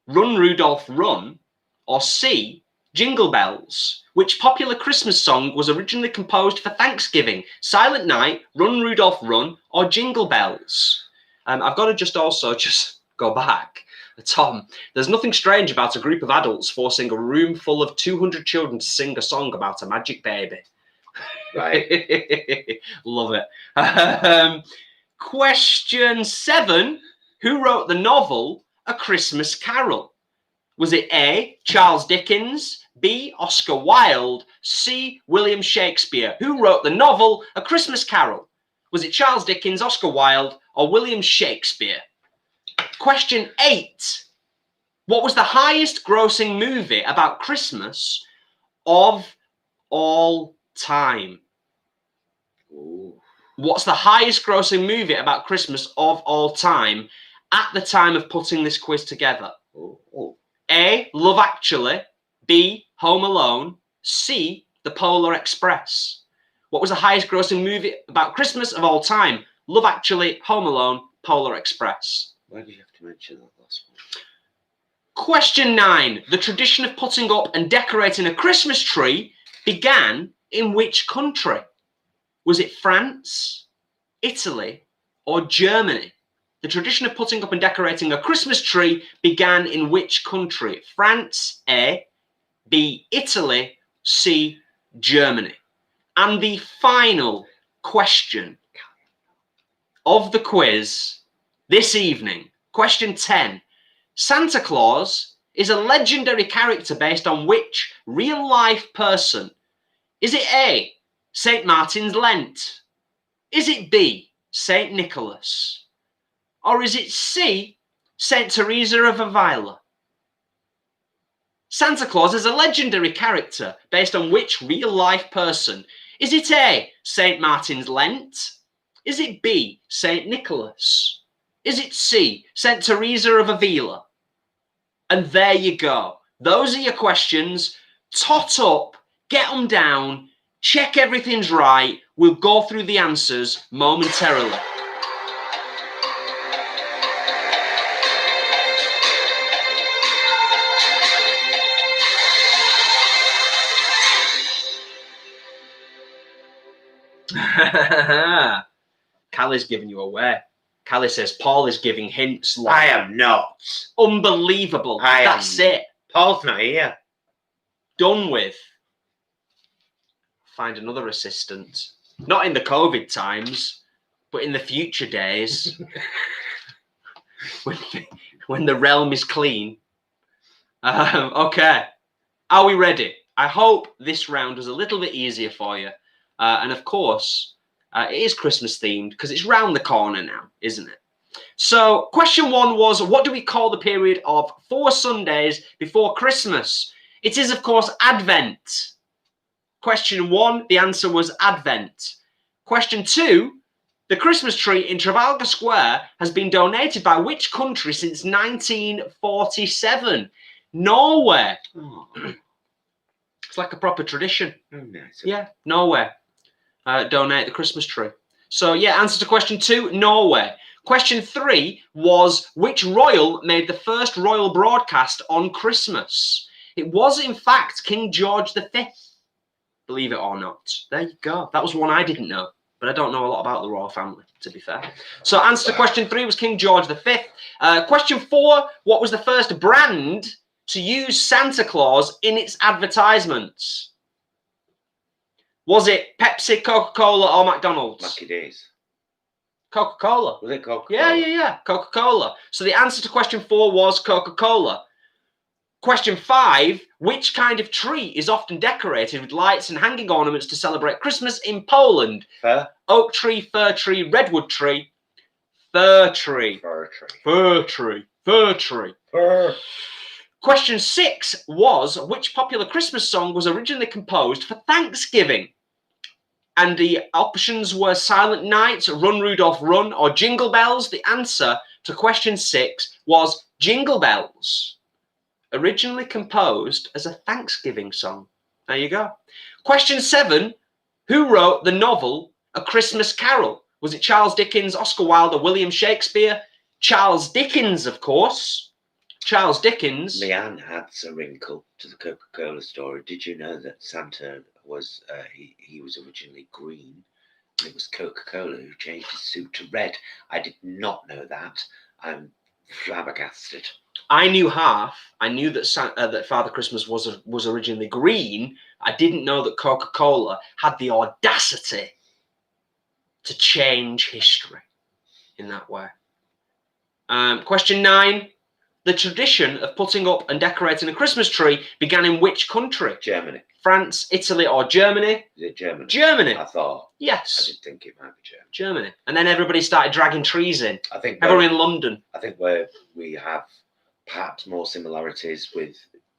[SPEAKER 1] Run Rudolph Run, or C, Jingle Bells? Which popular Christmas song was originally composed for Thanksgiving? Silent Night, Run Rudolph Run, or Jingle Bells? I've got to just go back. Tom, there's nothing strange about a group of adults forcing a room full of 200 children to sing a song about a magic baby.
[SPEAKER 2] Right.
[SPEAKER 1] Love it. Question 7. Who wrote the novel A Christmas Carol? Was it A, Charles Dickens, B, Oscar Wilde, C, William Shakespeare? Who wrote the novel A Christmas Carol? Was it Charles Dickens, Oscar Wilde, or William Shakespeare? Question 8. What was the highest grossing movie about Christmas of all time?
[SPEAKER 2] Ooh.
[SPEAKER 1] What's the highest grossing movie about Christmas of all time at the time of putting this quiz together?
[SPEAKER 2] Ooh.
[SPEAKER 1] A, Love Actually, B, Home Alone, C, The Polar Express. What was the highest grossing movie about Christmas of all time? Love Actually, Home Alone, Polar Express.
[SPEAKER 2] Why do you have to mention that last one?
[SPEAKER 1] Question 9. The tradition of putting up and decorating a Christmas tree began in which country? Was it France, Italy, or Germany? The tradition of putting up and decorating a Christmas tree began in which country? France, A, B, Italy, C, Germany. And the final question of the quiz this evening, question 10. Santa Claus is a legendary character based on which real-life person? Is it A, St. Martin's Lent? Is it B, St. Nicholas? Or is it C, St. Teresa of Avila? Santa Claus is a legendary character based on which real-life person? Is it A, St. Martin's Lent? Is it B, St. Nicholas? Is it C, St. Teresa of Avila? And there you go. Those are your questions. Tot up, get them down, check everything's right. We'll go through the answers momentarily. Callie's giving you away. Callie says Paul is giving hints. Like,
[SPEAKER 2] I am not.
[SPEAKER 1] Unbelievable. That's it.
[SPEAKER 2] Paul's not here.
[SPEAKER 1] Done with. Find another assistant. Not in the COVID times, but in the future days. when the realm is clean. Okay. Are we ready? I hope this round was a little bit easier for you. And of course, it is Christmas themed because it's round the corner now, isn't it? So question 1 was, what do we call the period of 4 Sundays before Christmas? It is, of course, Advent. Question 1, the answer was Advent. Question 2, the Christmas tree in Trafalgar Square has been donated by which country since 1947? Norway.
[SPEAKER 2] Oh.
[SPEAKER 1] It's like a proper tradition.
[SPEAKER 2] Oh, nice.
[SPEAKER 1] Yeah, Norway. Donate the Christmas tree. So yeah, answer to question 2, Norway. Question 3 was, which royal made the first royal broadcast on Christmas? It was, in fact, King George V. Believe it or not. There you go. That was one I didn't know, but I don't know a lot about the royal family, to be fair. So answer to question 3 was King George V. Question 4, what was the first brand to use Santa Claus in its advertisements? Was it Pepsi, Coca-Cola, or McDonald's?
[SPEAKER 2] Lucky days.
[SPEAKER 1] Coca-Cola.
[SPEAKER 2] Was it Coca-Cola?
[SPEAKER 1] Yeah. Coca-Cola. So the answer to question 4 was Coca-Cola. Question 5, which kind of tree is often decorated with lights and hanging ornaments to celebrate Christmas in Poland?
[SPEAKER 2] Fir?
[SPEAKER 1] Oak tree, fir tree, redwood tree, fir tree.
[SPEAKER 2] Fir tree.
[SPEAKER 1] Fir tree. Fir tree.
[SPEAKER 2] Fir.
[SPEAKER 1] Question 6 was, which popular Christmas song was originally composed for Thanksgiving? And the options were Silent Night, Run Rudolph Run, or Jingle Bells. The answer to question 6 was Jingle Bells, originally composed as a Thanksgiving song. There you go. Question 7, who wrote the novel A Christmas Carol? Was it Charles Dickens, Oscar Wilde, or William Shakespeare? Charles Dickens, of course. Charles Dickens.
[SPEAKER 2] Leanne adds a wrinkle to the Coca-Cola story. Did you know that Santa was he was originally green? And it was Coca-Cola who changed his suit to red. I did not know that. I'm flabbergasted.
[SPEAKER 1] I knew half. I knew that that Father Christmas was originally green. I didn't know that Coca-Cola had the audacity to change history in that way. Question 9. The tradition of putting up and decorating a Christmas tree began in which country?
[SPEAKER 2] Germany.
[SPEAKER 1] France, Italy, or Germany?
[SPEAKER 2] Is it Germany?
[SPEAKER 1] Germany.
[SPEAKER 2] I thought.
[SPEAKER 1] Yes.
[SPEAKER 2] I did think it might be Germany.
[SPEAKER 1] Germany. And then everybody started dragging trees in.
[SPEAKER 2] I think
[SPEAKER 1] everyone in London.
[SPEAKER 2] I think where we have perhaps more similarities with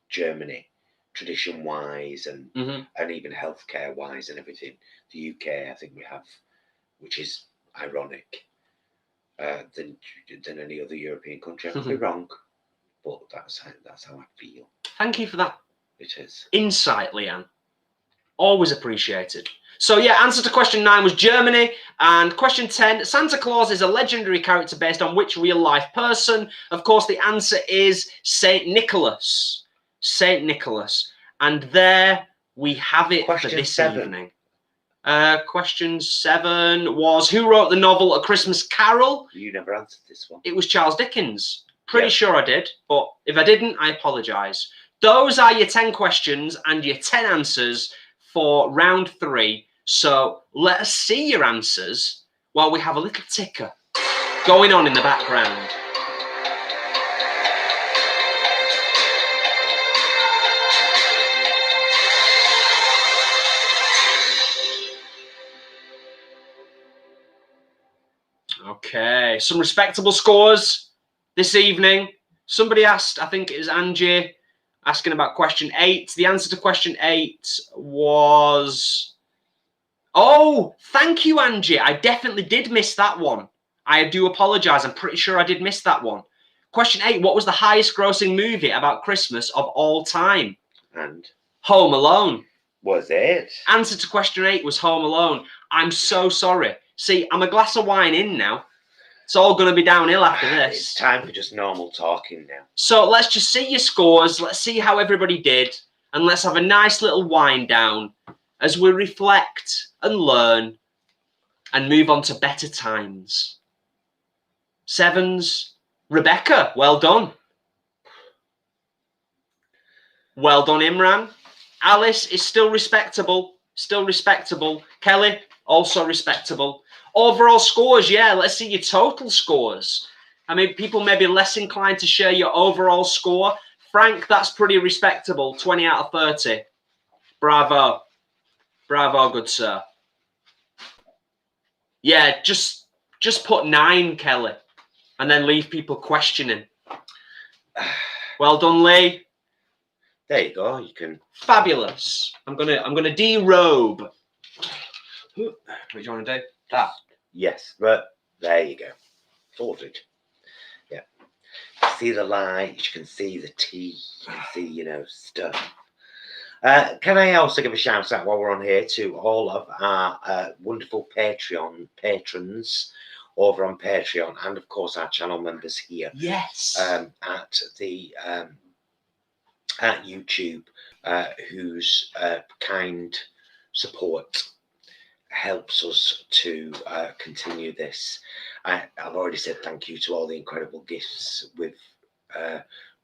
[SPEAKER 2] Germany, tradition-wise, and even healthcare-wise, and everything. The UK, I think we have, which is ironic, than any other European country. I could be wrong, but that's how I feel.
[SPEAKER 1] Thank you for that.
[SPEAKER 2] It is
[SPEAKER 1] insight, Leanne. Always appreciated. So yeah, answer to question 9 was Germany. And question 10, Santa Claus is a legendary character based on which real-life person? Of course, the answer is Saint Nicholas. Saint Nicholas. And there we have it for this evening. Question 7 was, who wrote the novel A Christmas Carol?
[SPEAKER 2] You never answered this one.
[SPEAKER 1] It was Charles Dickens. Pretty sure I did, but if I didn't, I apologise. Those are your 10 questions and your 10 answers for round 3. So let us see your answers while we have a little ticker going on in the background. Okay, some respectable scores this evening. Somebody asked, I think it was Angie, asking about question 8. The answer to question 8 was... Oh, thank you, Angie. I definitely did miss that one. I do apologise. I'm pretty sure I did miss that one. Question 8, what was the highest grossing movie about Christmas of all time?
[SPEAKER 2] And?
[SPEAKER 1] Home Alone.
[SPEAKER 2] Was it?
[SPEAKER 1] Answer to question 8 was Home Alone. I'm so sorry. See, I'm a glass of wine in now. It's all going to be downhill after this.
[SPEAKER 2] It's time for just normal talking now.
[SPEAKER 1] So let's just see your scores. Let's see how everybody did. And let's have a nice little wind down as we reflect and learn and move on to better times. 7s, Rebecca, well done. Well done, Imran. Alice is still respectable. Still respectable. Kelly, also respectable. Overall scores, yeah, let's see your total scores. I mean, people may be less inclined to share your overall score. Frank, that's pretty respectable. 20 out of 30. Bravo. Bravo, good sir. Yeah, just put 9, Kelly, and then leave people questioning. Well done, Lee.
[SPEAKER 2] There you go. You can.
[SPEAKER 1] Fabulous. I'm gonna derobe. What do you want to do? That.
[SPEAKER 2] Yes, but there you go. Sorted. Yeah. You see the lights. You can see the tea. You can see, stuff. Can I also give a shout out while we're on here to all of our wonderful Patreon patrons over on Patreon, and of course our channel members here.
[SPEAKER 1] Yes.
[SPEAKER 2] At YouTube, whose kind support helps us to continue this. I've already said thank you to all the incredible gifts we've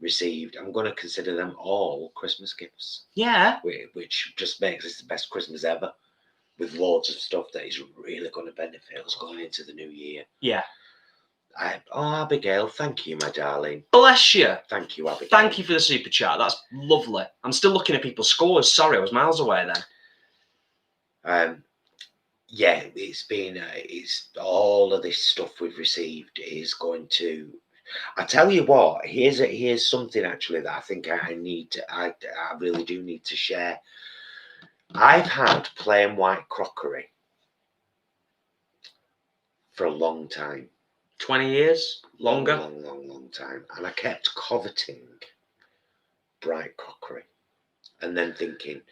[SPEAKER 2] received. I'm going to consider them all Christmas gifts.
[SPEAKER 1] Yeah.
[SPEAKER 2] Which just makes this the best Christmas ever, with loads of stuff that is really going to benefit us going into the new year.
[SPEAKER 1] Yeah.
[SPEAKER 2] Abigail, thank you, my darling.
[SPEAKER 1] Bless you.
[SPEAKER 2] Thank you, Abigail.
[SPEAKER 1] Thank you for the super chat. That's lovely. I'm still looking at people's scores. Sorry, I was miles away then.
[SPEAKER 2] Yeah, it's all of this stuff we've received is going to. I tell you what, here's something actually that I think I really do need to share. I've had plain white crockery for a long time.
[SPEAKER 1] 20 years? Longer?
[SPEAKER 2] Long time. And I kept coveting bright crockery. And then thinking,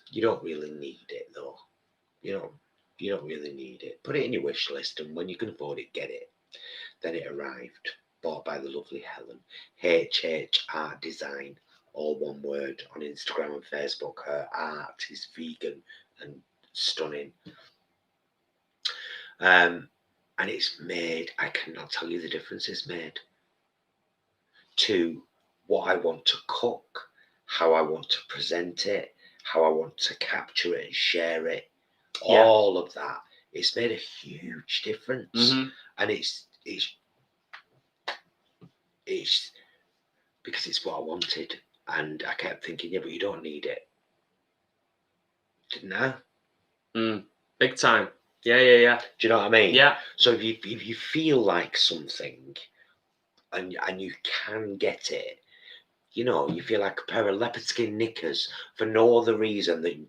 [SPEAKER 2] you don't really need it though. You don't really need it. Put it in your wish list, and when you can afford it, get it. Then it arrived, bought by the lovely Helen. HH Art Design, all one word, on Instagram and Facebook. Her art is vegan and stunning. And it's made, I cannot tell you the difference it's made. to what I want to cook, how I want to present it, how I want to capture it and share it.
[SPEAKER 1] Yeah.
[SPEAKER 2] All of that. It's made a huge difference.
[SPEAKER 1] Mhm.
[SPEAKER 2] And it's because it's what I wanted. And I kept thinking, yeah, but you don't need it. Didn't I?
[SPEAKER 1] Big time. Yeah.
[SPEAKER 2] Do you know what I mean?
[SPEAKER 1] Yeah.
[SPEAKER 2] So if you feel like something and you can get it, you know, you feel like a pair of leopard skin knickers for no other reason than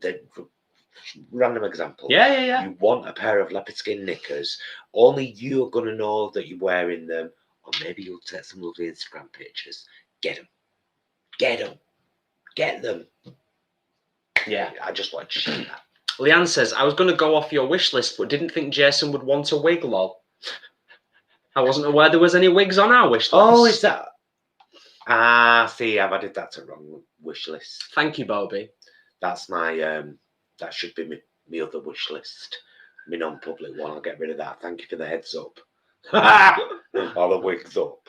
[SPEAKER 2] random example.
[SPEAKER 1] Yeah.
[SPEAKER 2] You want a pair of leopard skin knickers, only you're gonna know that you're wearing them, or maybe you'll take some lovely Instagram pictures. Get them.
[SPEAKER 1] Yeah.
[SPEAKER 2] I just want to share that.
[SPEAKER 1] Leanne says, I was going to go off your wish list, but didn't think Jason would want a wig, lol. I wasn't aware there was any wigs on our wish list.
[SPEAKER 2] Oh, is that? See, I've added that to wrong wish list.
[SPEAKER 1] Thank you, Bobby.
[SPEAKER 2] That's my, that should be my other wish list. My non-public one. I'll get rid of that. Thank you for the heads up. All the wigs up.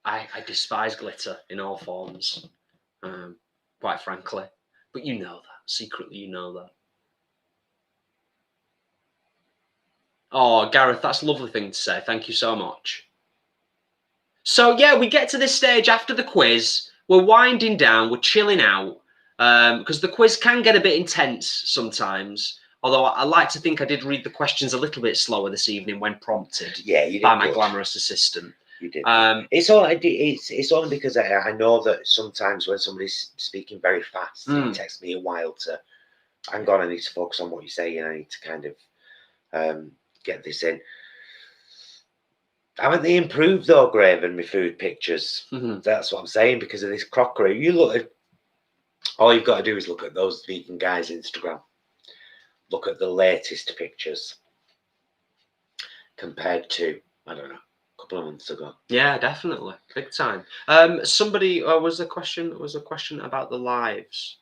[SPEAKER 1] I despise glitter in all forms, quite frankly. But you know that. Secretly, you know that. Oh, Gareth, that's a lovely thing to say. Thank you so much. So, yeah, we get to this stage after the quiz. We're winding down. We're chilling out. Because the quiz can get a bit intense sometimes. Although I like to think I did read the questions a little bit slower this evening when prompted by my glamorous assistant.
[SPEAKER 2] You did. It's only because I know that sometimes when somebody's speaking very fast, it takes me a while to hang on. I need to focus on what you're saying. I need to kind of get this in. Haven't they improved though, Graven, my food pictures? That's what I'm saying, because of this crockery. You look at all you've got to do is look at those vegan guys' Instagram. Look at the latest pictures compared to, I don't know, a couple of months ago.
[SPEAKER 1] Yeah, definitely, big time. Somebody was a question about the lives.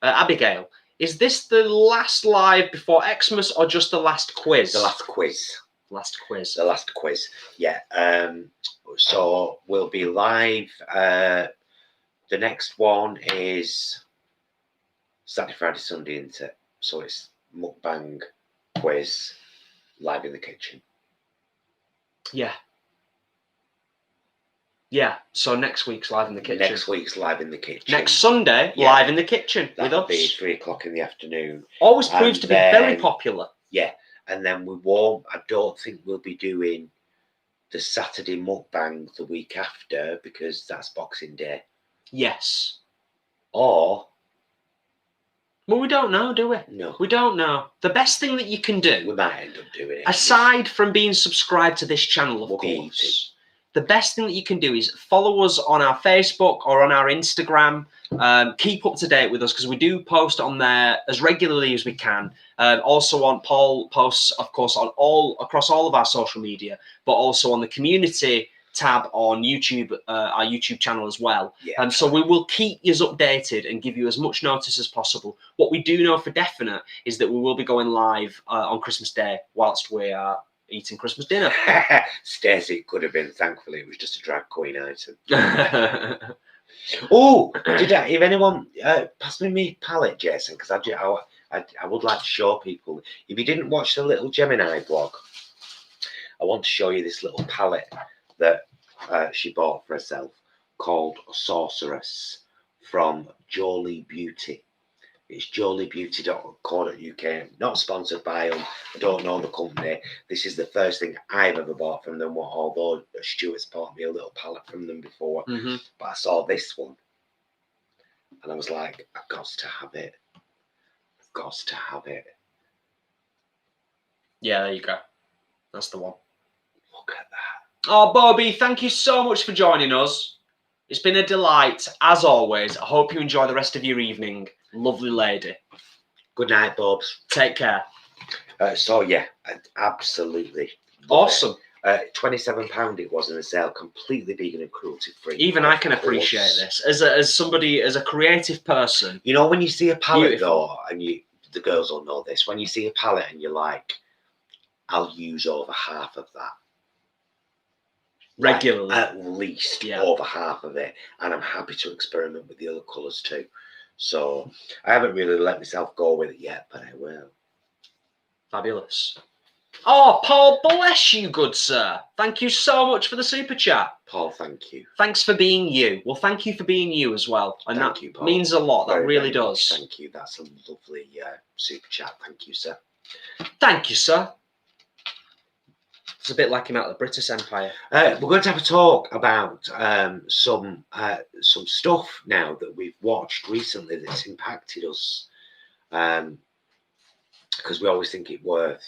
[SPEAKER 1] Abigail, is this the last live before Xmas or just the last quiz?
[SPEAKER 2] The last quiz. The last quiz. Yeah. So we'll be live. The next one is Saturday, Friday, Sunday, isn't it? So it's mukbang quiz live in the kitchen.
[SPEAKER 1] Yeah. So next week's live in the kitchen.
[SPEAKER 2] Next
[SPEAKER 1] Sunday, live in the kitchen with us.
[SPEAKER 2] That'll be 3:00 in the afternoon.
[SPEAKER 1] Always proves to be very popular.
[SPEAKER 2] Yeah. And then I don't think we'll be doing the Saturday mukbang the week after, because that's Boxing Day.
[SPEAKER 1] Yes.
[SPEAKER 2] Or...
[SPEAKER 1] Well, we don't know, do we?
[SPEAKER 2] No.
[SPEAKER 1] We don't know. The best thing that you can do...
[SPEAKER 2] We might end up doing it.
[SPEAKER 1] Aside from being subscribed to this channel, of course... The best thing that you can do is follow us on our Facebook or on our Instagram. Keep up to date with us, because we do post on there as regularly as we can. Also on Paul posts, of course, on across all of our social media, but also on the community tab on YouTube, our YouTube channel as well.
[SPEAKER 2] Yeah.
[SPEAKER 1] So we will keep you updated and give you as much notice as possible. What we do know for definite is that we will be going live on Christmas Day whilst we are eating Christmas dinner.
[SPEAKER 2] Stacey could have been. Thankfully, it was just a drag queen item. Oh, if anyone pass me my palette, Jason, because I would like to show people. If you didn't watch the little Gemini blog, I want to show you this little palette that she bought for herself called Sorceress from Jolie Beauty. It's joliebeauty.co.uk. Not sponsored by them. I don't know the company. This is the first thing I've ever bought from them, although Stuart's bought me a little palette from them before. But I saw this one and I was like, I've got to have it.
[SPEAKER 1] Yeah, there you go. That's the one.
[SPEAKER 2] Look at that.
[SPEAKER 1] Oh, Bobby, thank you so much for joining us. It's been a delight, as always. I hope you enjoy the rest of your evening. Lovely lady.
[SPEAKER 2] Good night, Bobs.
[SPEAKER 1] Take care.
[SPEAKER 2] So, yeah, absolutely.
[SPEAKER 1] Awesome.
[SPEAKER 2] £27 it was in the sale, completely vegan and cruelty free.
[SPEAKER 1] Even I can appreciate this as somebody, as a creative person.
[SPEAKER 2] You know, when you see a palette though, and the girls will know this, when you see a palette and you're like, I'll use over half of that.
[SPEAKER 1] regularly.
[SPEAKER 2] At least over half of it. And I'm happy to experiment with the other colours too. So I haven't really let myself go with it yet, but I will.
[SPEAKER 1] Fabulous. Oh, Paul, bless you, good sir. Thank you so much for the super chat.
[SPEAKER 2] Paul, thank you.
[SPEAKER 1] Thanks for being you. Well, thank you for being you as well. And
[SPEAKER 2] Thank
[SPEAKER 1] that
[SPEAKER 2] you, Paul.
[SPEAKER 1] means a lot. That
[SPEAKER 2] Very,
[SPEAKER 1] really
[SPEAKER 2] very
[SPEAKER 1] does.
[SPEAKER 2] much. Thank you. That's a lovely super chat. Thank you, sir.
[SPEAKER 1] Thank you, sir. It's a bit like him out of the British Empire.
[SPEAKER 2] We're going to have a talk about some stuff now that we've watched recently that's impacted us. Because we always think it worth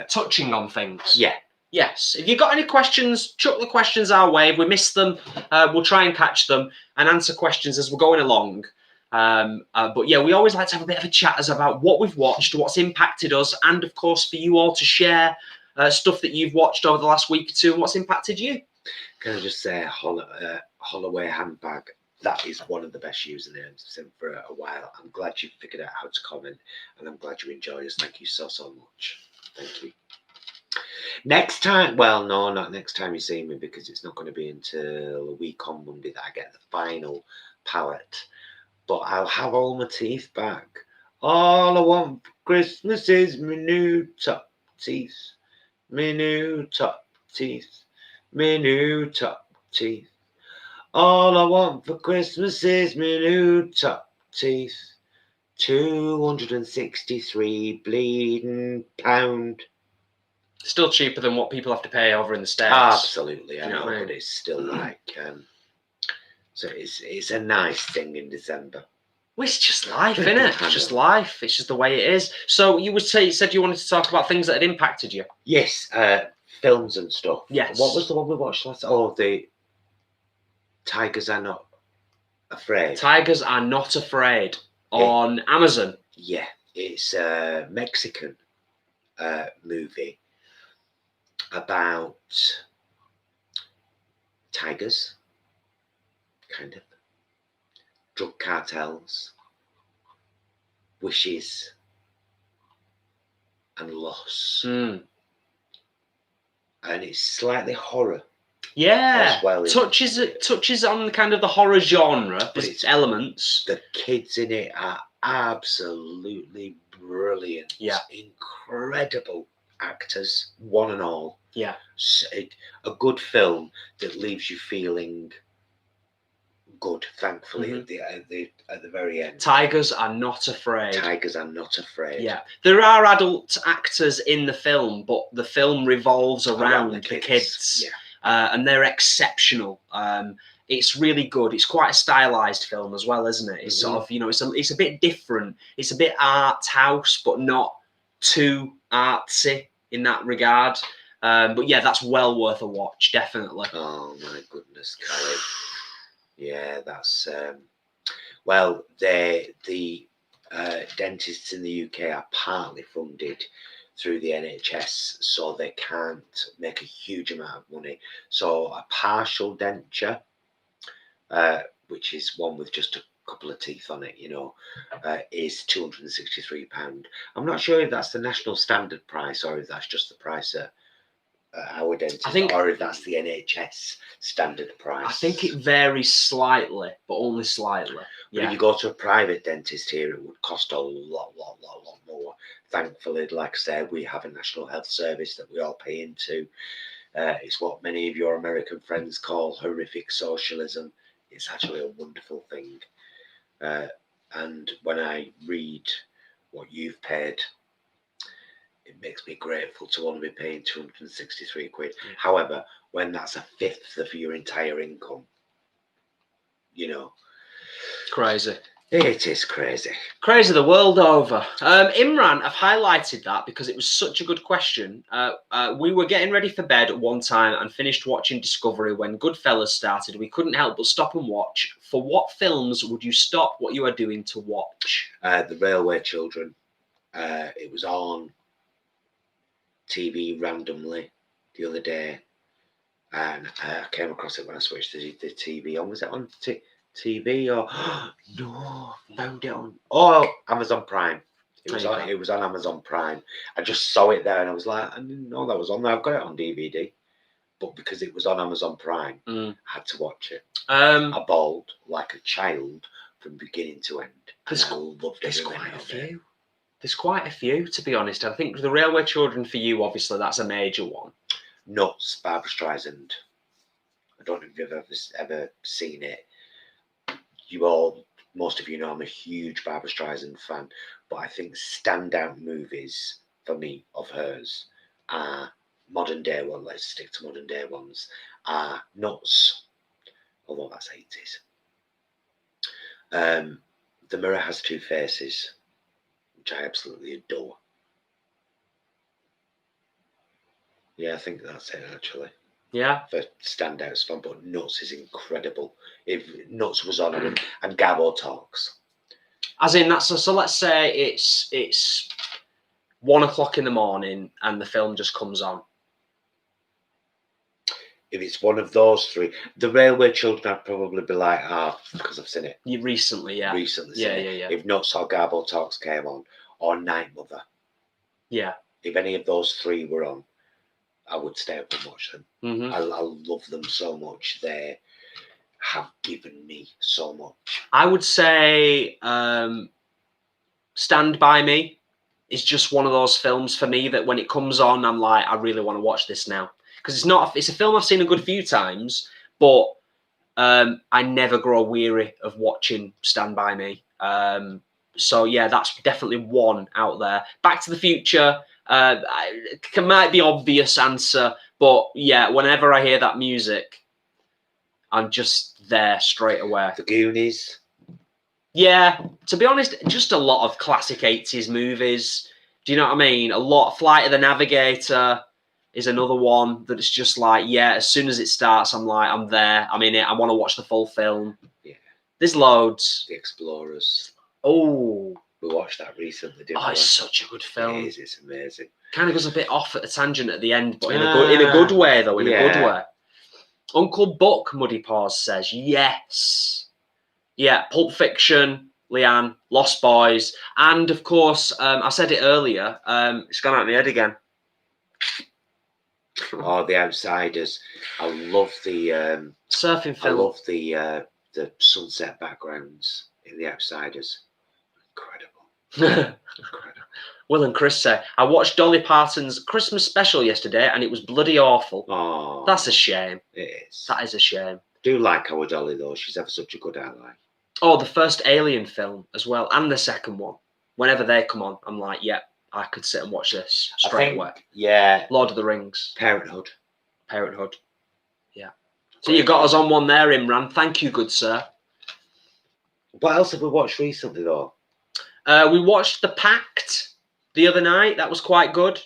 [SPEAKER 1] touching on things.
[SPEAKER 2] Yeah.
[SPEAKER 1] Yes. If you've got any questions, chuck the questions our way. If we miss them, we'll try and catch them and answer questions as we're going along. But yeah, we always like to have a bit of a chat as about what we've watched, what's impacted us, and of course for you all to share stuff that you've watched over the last week or two and what's impacted you.
[SPEAKER 2] Can I just say, Holloway handbag? That is one of the best usernames since for a while. I'm glad you figured out how to comment, and I'm glad you enjoy us. Thank you so much. Thank you. Next time, well, no, not next time you see me, because it's not going to be until a week on Monday that I get the final palette. But I'll have all my teeth back. All I want for Christmas is my new top teeth. My new top teeth. My new top teeth. All I want for Christmas is my new top teeth. 263 bleeding pound.
[SPEAKER 1] Still cheaper than what people have to pay over in the States.
[SPEAKER 2] Absolutely, I know,
[SPEAKER 1] what I mean?
[SPEAKER 2] but it's still like, so it's a nice thing in December.
[SPEAKER 1] Well, it's just life, isn't it? It's just life. It's just the way it is. So you said you wanted to talk about things that had impacted you.
[SPEAKER 2] Yes, films and stuff.
[SPEAKER 1] Yes.
[SPEAKER 2] What was the one we watched last? Oh, the Tigers Are Not Afraid.
[SPEAKER 1] Tigers Are Not Afraid on Amazon.
[SPEAKER 2] Yeah, it's a Mexican movie about tigers, kind of, drug cartels, wishes, and loss.
[SPEAKER 1] Mm.
[SPEAKER 2] And it's slightly horror.
[SPEAKER 1] Yeah,
[SPEAKER 2] as well.
[SPEAKER 1] touches on kind of the horror genre, but its elements.
[SPEAKER 2] The kids in it are absolutely brilliant.
[SPEAKER 1] Yeah,
[SPEAKER 2] incredible actors, one and all.
[SPEAKER 1] Yeah,
[SPEAKER 2] a good film that leaves you feeling good. Thankfully, at the very end.
[SPEAKER 1] Tigers Are Not Afraid.
[SPEAKER 2] Tigers Are Not Afraid.
[SPEAKER 1] Yeah, there are adult actors in the film, but the film revolves around the kids.
[SPEAKER 2] Yeah.
[SPEAKER 1] And they're exceptional. It's really good. It's quite a stylized film as well, isn't it? It's sort of, it's a bit different. It's a bit art house, but not too artsy in that regard. But yeah, that's well worth a watch, definitely.
[SPEAKER 2] Oh my goodness, Carrie. Yeah, that's well, the dentists in the UK are partly funded through the NHS, so they can't make a huge amount of money. So a partial denture, which is one with just a couple of teeth on it, is £263. I'm not sure if that's the national standard price or if that's just the price at our dentist, or if that's the NHS standard price.
[SPEAKER 1] I think it varies slightly, but only slightly.
[SPEAKER 2] But if you go to a private dentist here, it would cost a lot more. Thankfully, like I said, we have a national health service that we all pay into. It's what many of your American friends call horrific socialism. It's actually a wonderful thing. And when I read what you've paid, it makes me grateful to only be paying 263 quid. Yeah. However, when that's a fifth of your entire income,
[SPEAKER 1] crazy.
[SPEAKER 2] It is crazy.
[SPEAKER 1] Crazy the world over. Imran, I've highlighted that because it was such a good question. We were getting ready for bed at one time and finished watching Discovery when Goodfellas started. We couldn't help but stop and watch. For what films would you stop what you are doing to watch?
[SPEAKER 2] The Railway Children. It was on TV randomly the other day, and I came across it when I switched the TV on. Was it on TV or no? Found it on Amazon Prime. It was on Amazon Prime. I just saw it there and I was like, I didn't know that was on there. I've got it on DVD. but because it was on Amazon Prime, I had to watch it. I bawled like a child from beginning to end. And I loved it.
[SPEAKER 1] There's quite a few. There's quite a few, to be honest. I think The Railway Children for you, obviously, that's a major one.
[SPEAKER 2] Nuts, Barbra Streisand. I don't know if you've ever seen it. Most of you know I'm a huge Barbra Streisand fan, but I think standout movies for me of hers are modern day ones. Let's stick to modern day ones. Nuts, although that's 80s. The Mirror Has Two Faces, which I absolutely adore. Yeah, I think that's it actually.
[SPEAKER 1] Yeah.
[SPEAKER 2] For standouts fun, but Nuts is incredible. If Nuts was on it, and Gabo Talks.
[SPEAKER 1] As in that's so let's say it's 1 o'clock in the morning and the film just comes on.
[SPEAKER 2] If it's one of those three, The Railway Children, I'd probably be like, because I've seen it.
[SPEAKER 1] You recently, yeah.
[SPEAKER 2] Recently seen it. If Nuts or Garbo Talks came on, or Night Mother.
[SPEAKER 1] Yeah.
[SPEAKER 2] If any of those three were on, I would stay up and watch them.
[SPEAKER 1] Mm-hmm.
[SPEAKER 2] I love them so much. They have given me so much.
[SPEAKER 1] I would say Stand By Me is just one of those films for me that when it comes on, I'm like, I really want to watch this now. Because it's a film I've seen a good few times, but I never grow weary of watching Stand By Me. So yeah, that's definitely one out there. Back to the Future, it might be obvious answer, but yeah, whenever I hear that music, I'm just there straight away.
[SPEAKER 2] The Goonies.
[SPEAKER 1] Yeah, to be honest, just a lot of classic 80s movies. Do you know what I mean? A lot. Flight of the Navigator is another one that it's just like, yeah, as soon as it starts, I'm like, I'm there, I'm in it, I want to watch the full film.
[SPEAKER 2] Yeah.
[SPEAKER 1] There's loads.
[SPEAKER 2] The Explorers.
[SPEAKER 1] Oh.
[SPEAKER 2] We watched that recently, didn't we?
[SPEAKER 1] Oh, it's such a good film.
[SPEAKER 2] It is, it's amazing.
[SPEAKER 1] Kind of goes a bit off at the tangent at the end, but in a good way, though, in a good way. Uncle Buck, Muddy Paws says, yes. Yeah, Pulp Fiction, Leanne, Lost Boys, and of course, I said it earlier, it's gone out of my head again.
[SPEAKER 2] Oh, The Outsiders. I love the
[SPEAKER 1] surfing film.
[SPEAKER 2] I love the sunset backgrounds in The Outsiders. Incredible. Incredible.
[SPEAKER 1] Will and Chris say, I watched Dolly Parton's Christmas special yesterday and it was bloody awful.
[SPEAKER 2] Oh,
[SPEAKER 1] that's a shame.
[SPEAKER 2] It is.
[SPEAKER 1] That is a shame.
[SPEAKER 2] Do like our Dolly though. She's ever such a good ally.
[SPEAKER 1] Oh, the first Alien film as well, and the second one. Whenever they come on, I'm like, yeah, I could sit and watch this straight away.
[SPEAKER 2] Yeah.
[SPEAKER 1] Lord of the Rings.
[SPEAKER 2] Parenthood.
[SPEAKER 1] Yeah. So you got us on one there, Imran. Thank you, good sir.
[SPEAKER 2] What else have we watched recently though?
[SPEAKER 1] We watched The Pact the other night. That was quite good.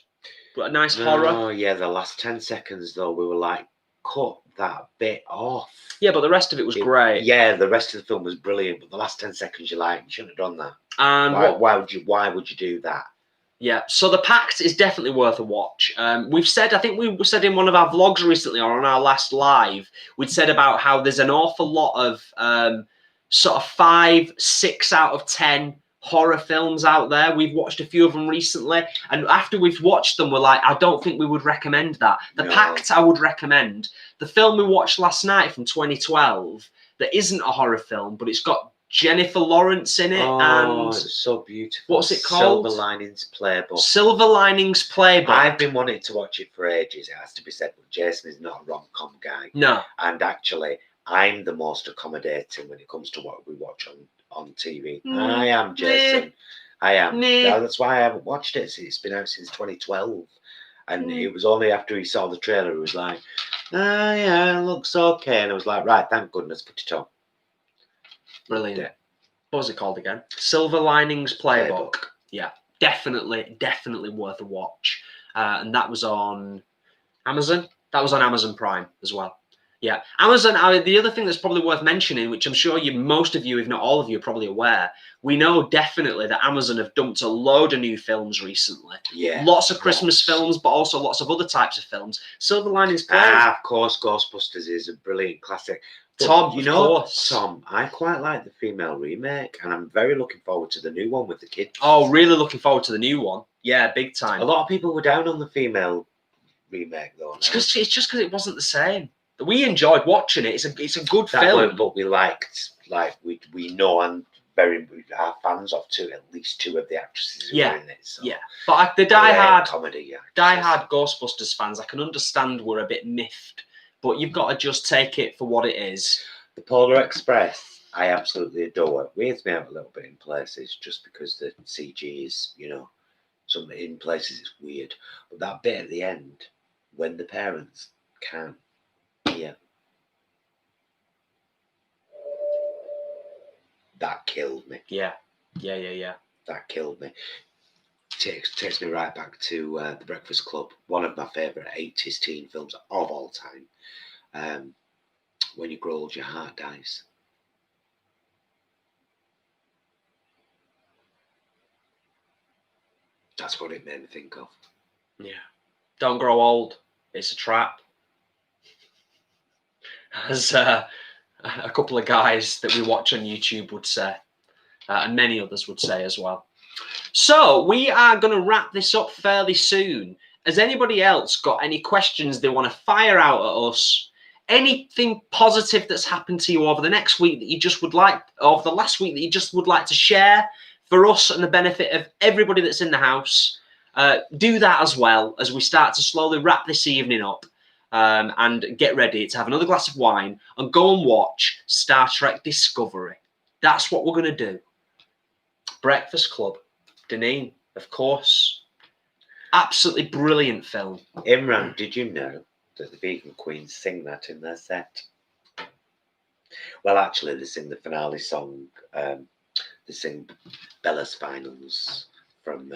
[SPEAKER 1] A nice horror.
[SPEAKER 2] Oh yeah, the last 10 seconds though, we were like, cut that bit off.
[SPEAKER 1] Yeah, but the rest of it was great.
[SPEAKER 2] Yeah, the rest of the film was brilliant, but the last 10 seconds you're like, you shouldn't have done that.
[SPEAKER 1] And
[SPEAKER 2] why would you do that?
[SPEAKER 1] Yeah, so The Pact is definitely worth a watch. I think we said in one of our vlogs recently or on our last live, we'd said about how there's an awful lot of sort of 5, 6 out of 10 horror films out there. We've watched a few of them recently, and after we've watched them, we're like, I don't think we would recommend that. The Pact, I would recommend. The film we watched last night from 2012, that isn't a horror film, but it's got Jennifer Lawrence in it, and
[SPEAKER 2] it's so beautiful.
[SPEAKER 1] What's it called?
[SPEAKER 2] Silver Linings Playbook.
[SPEAKER 1] Silver Linings Playbook.
[SPEAKER 2] I've been wanting to watch it for ages, it has to be said, but Jason is not a rom-com guy.
[SPEAKER 1] No.
[SPEAKER 2] And actually, I'm the most accommodating when it comes to what we watch on TV. I am, Jason. I am. That's why I haven't watched it. It's been out since 2012. And it was only after he saw the trailer, he was like, yeah, it looks okay. And I was like, right, thank goodness, put it on.
[SPEAKER 1] Brilliant. Yeah. What was it called again? Silver Linings Playbook. Yeah, definitely worth a watch. And that was on Amazon. That was on Amazon Prime as well. Yeah, Amazon. The other thing that's probably worth mentioning, which I'm sure most of you, if not all of you, are probably aware, we know definitely that Amazon have dumped a load of new films recently.
[SPEAKER 2] Yeah,
[SPEAKER 1] lots of Christmas films, but also lots of other types of films. Silver Linings Playbook.
[SPEAKER 2] Of course, Ghostbusters is a brilliant classic. But
[SPEAKER 1] Tom,
[SPEAKER 2] Tom, I quite like the female remake, and I'm very looking forward to the new one with the kids.
[SPEAKER 1] Oh, really looking forward to the new one. Yeah, big time.
[SPEAKER 2] A lot of people were down on the female remake though.
[SPEAKER 1] It's just because it wasn't the same. We enjoyed watching it. It's a good film.
[SPEAKER 2] But we liked, like we know and we are fans of at least two of the actresses who were in it. So.
[SPEAKER 1] Yeah, but the die-hard
[SPEAKER 2] comedy,
[SPEAKER 1] die-hard Ghostbusters fans, I can understand we're a bit miffed, but you've got to just take it for what it is.
[SPEAKER 2] The Polar Express, I absolutely adore. It weirds me out a little bit in places just because the CG is, some in places it's weird. But that bit at the end, when the parents can't hear, that killed me.
[SPEAKER 1] Yeah.
[SPEAKER 2] That killed me. Takes me right back to The Breakfast Club, one of my favourite 80s teen films of all time. When you grow old, your heart dies. That's what it made me think of.
[SPEAKER 1] Yeah. Don't grow old. It's a trap. As a couple of guys that we watch on YouTube would say, and many others would say as well. So we are going to wrap this up fairly soon. Has anybody else got any questions they want to fire out at us? Anything positive that's happened to you over the next week that you just would like, over the last week that you just would like to share for us and the benefit of everybody that's in the house? Do that as well as we start to slowly wrap this evening up and get ready to have another glass of wine and go and watch Star Trek Discovery. That's what we're going to do. Breakfast Club. Deneen, of course. Absolutely brilliant film.
[SPEAKER 2] Imran, did you know that the Vegan Queens sing that in their set? Well, actually, they sing the finale song. They sing Bella's Finals from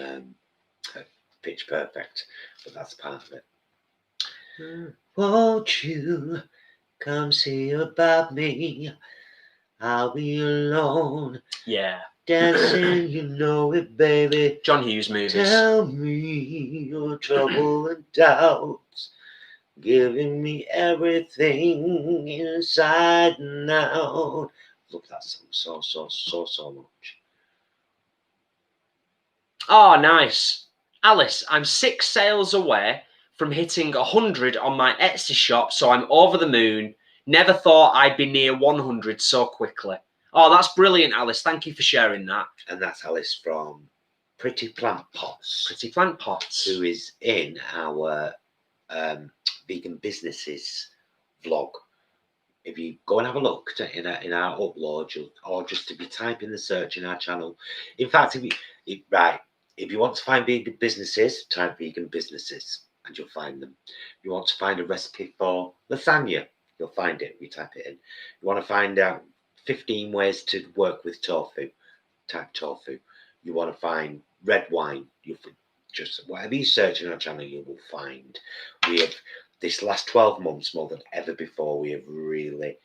[SPEAKER 2] Pitch Perfect, but that's part of it. Won't you come see about me? I'll be alone.
[SPEAKER 1] Yeah.
[SPEAKER 2] Dancing, you know it, baby.
[SPEAKER 1] John Hughes movies.
[SPEAKER 2] Tell me your trouble and doubts, giving me everything inside and out. Love that song so much.
[SPEAKER 1] Oh, nice. Alice, I'm 6 sales away from hitting 100 on my Etsy shop, so I'm over the moon. Never thought I'd be near 100 so quickly. Oh, that's brilliant, Alice. Thank you for sharing that.
[SPEAKER 2] And that's Alice from Pretty Plant Pots.
[SPEAKER 1] Pretty Plant Pots.
[SPEAKER 2] Who is in our Vegan Businesses vlog. If you go and have a look in our upload, or just if you type in the search in our channel. In fact, if you want to find vegan businesses, type Vegan Businesses and you'll find them. If you want to find a recipe for lasagna, you'll find it. You type it in. You want to find out 15 ways to work with tofu, type tofu. You want to find red wine, just whatever you search in our channel, you will find. We have, this last 12 months, more than ever before, we have really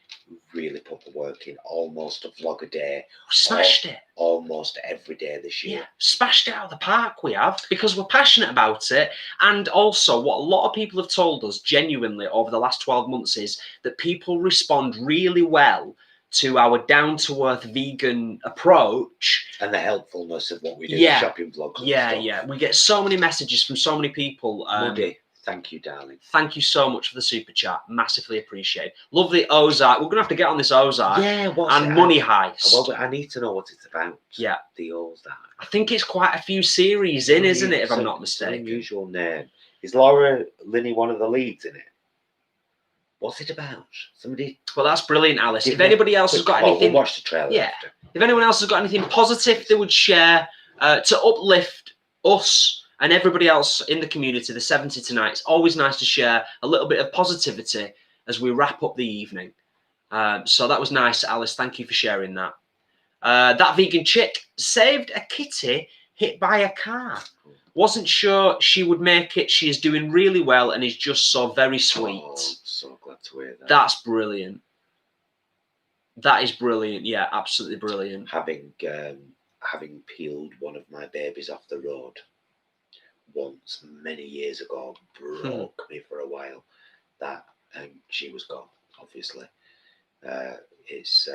[SPEAKER 2] put the work in. Almost a vlog a day.
[SPEAKER 1] Smashed it.
[SPEAKER 2] Almost every day this year.
[SPEAKER 1] Yeah, smashed it out of the park we have, because we're passionate about it. And also what a lot of people have told us genuinely over the last 12 months is that people respond really well to our down-to-earth vegan approach.
[SPEAKER 2] And the helpfulness of what we do, shopping vlogs and stuff.
[SPEAKER 1] Yeah. We get so many messages from so many people.
[SPEAKER 2] Muddy, thank you, darling.
[SPEAKER 1] Thank you so much for the super chat. Massively appreciated. Lovely Ozark. We're going to have to get on this Ozark.
[SPEAKER 2] Yeah,
[SPEAKER 1] and Money Heist.
[SPEAKER 2] Well, I need to know what it's about.
[SPEAKER 1] Yeah.
[SPEAKER 2] The Ozark.
[SPEAKER 1] I think it's quite a few series in, isn't it, if I'm not mistaken?
[SPEAKER 2] It's an unusual name. Is Laura Linney one of the leads in it? What's it about? Somebody.
[SPEAKER 1] Well, that's brilliant, Alice. If anybody else has got anything,
[SPEAKER 2] we'll watch the trailer.
[SPEAKER 1] After. If anyone else has got anything positive they would share to uplift us and everybody else in the community, the 70 tonight, it's always nice to share a little bit of positivity as we wrap up the evening. So that was nice, Alice. Thank you for sharing that. That vegan chick saved a kitty hit by a car. Wasn't sure she would make it. She is doing really well and is just so very sweet.
[SPEAKER 2] Oh, so glad to hear that.
[SPEAKER 1] That's brilliant. That is brilliant. Yeah, absolutely brilliant.
[SPEAKER 2] Having peeled one of my babies off the road once many years ago broke me for a while. That she was gone. Obviously, it's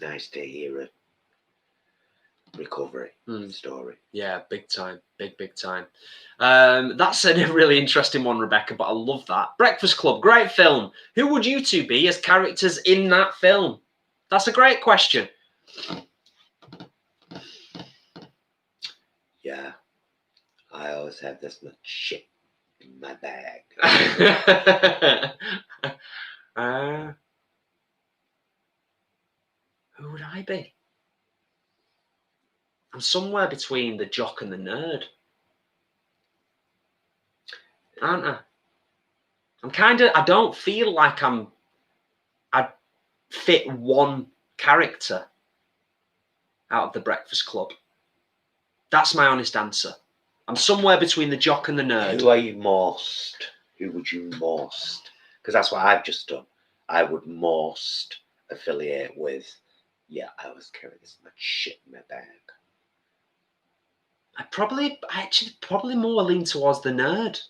[SPEAKER 2] nice to hear recovery story.
[SPEAKER 1] Yeah, big time. Big time. That's a really interesting one, Rebecca, but I love that. Breakfast Club, great film. Who would you two be as characters in that film? That's a great question.
[SPEAKER 2] Yeah. I always have this much shit in my bag.
[SPEAKER 1] Who would I be? I'm somewhere between the jock and the nerd. Aren't I? I don't feel like I fit one character out of the Breakfast Club. That's my honest answer. I'm somewhere between the jock and the nerd.
[SPEAKER 2] Who are you most? Who would you most? Because that's what I've just done. I would most affiliate with, I always carry this much shit in my bag.
[SPEAKER 1] I actually probably more lean towards the nerd.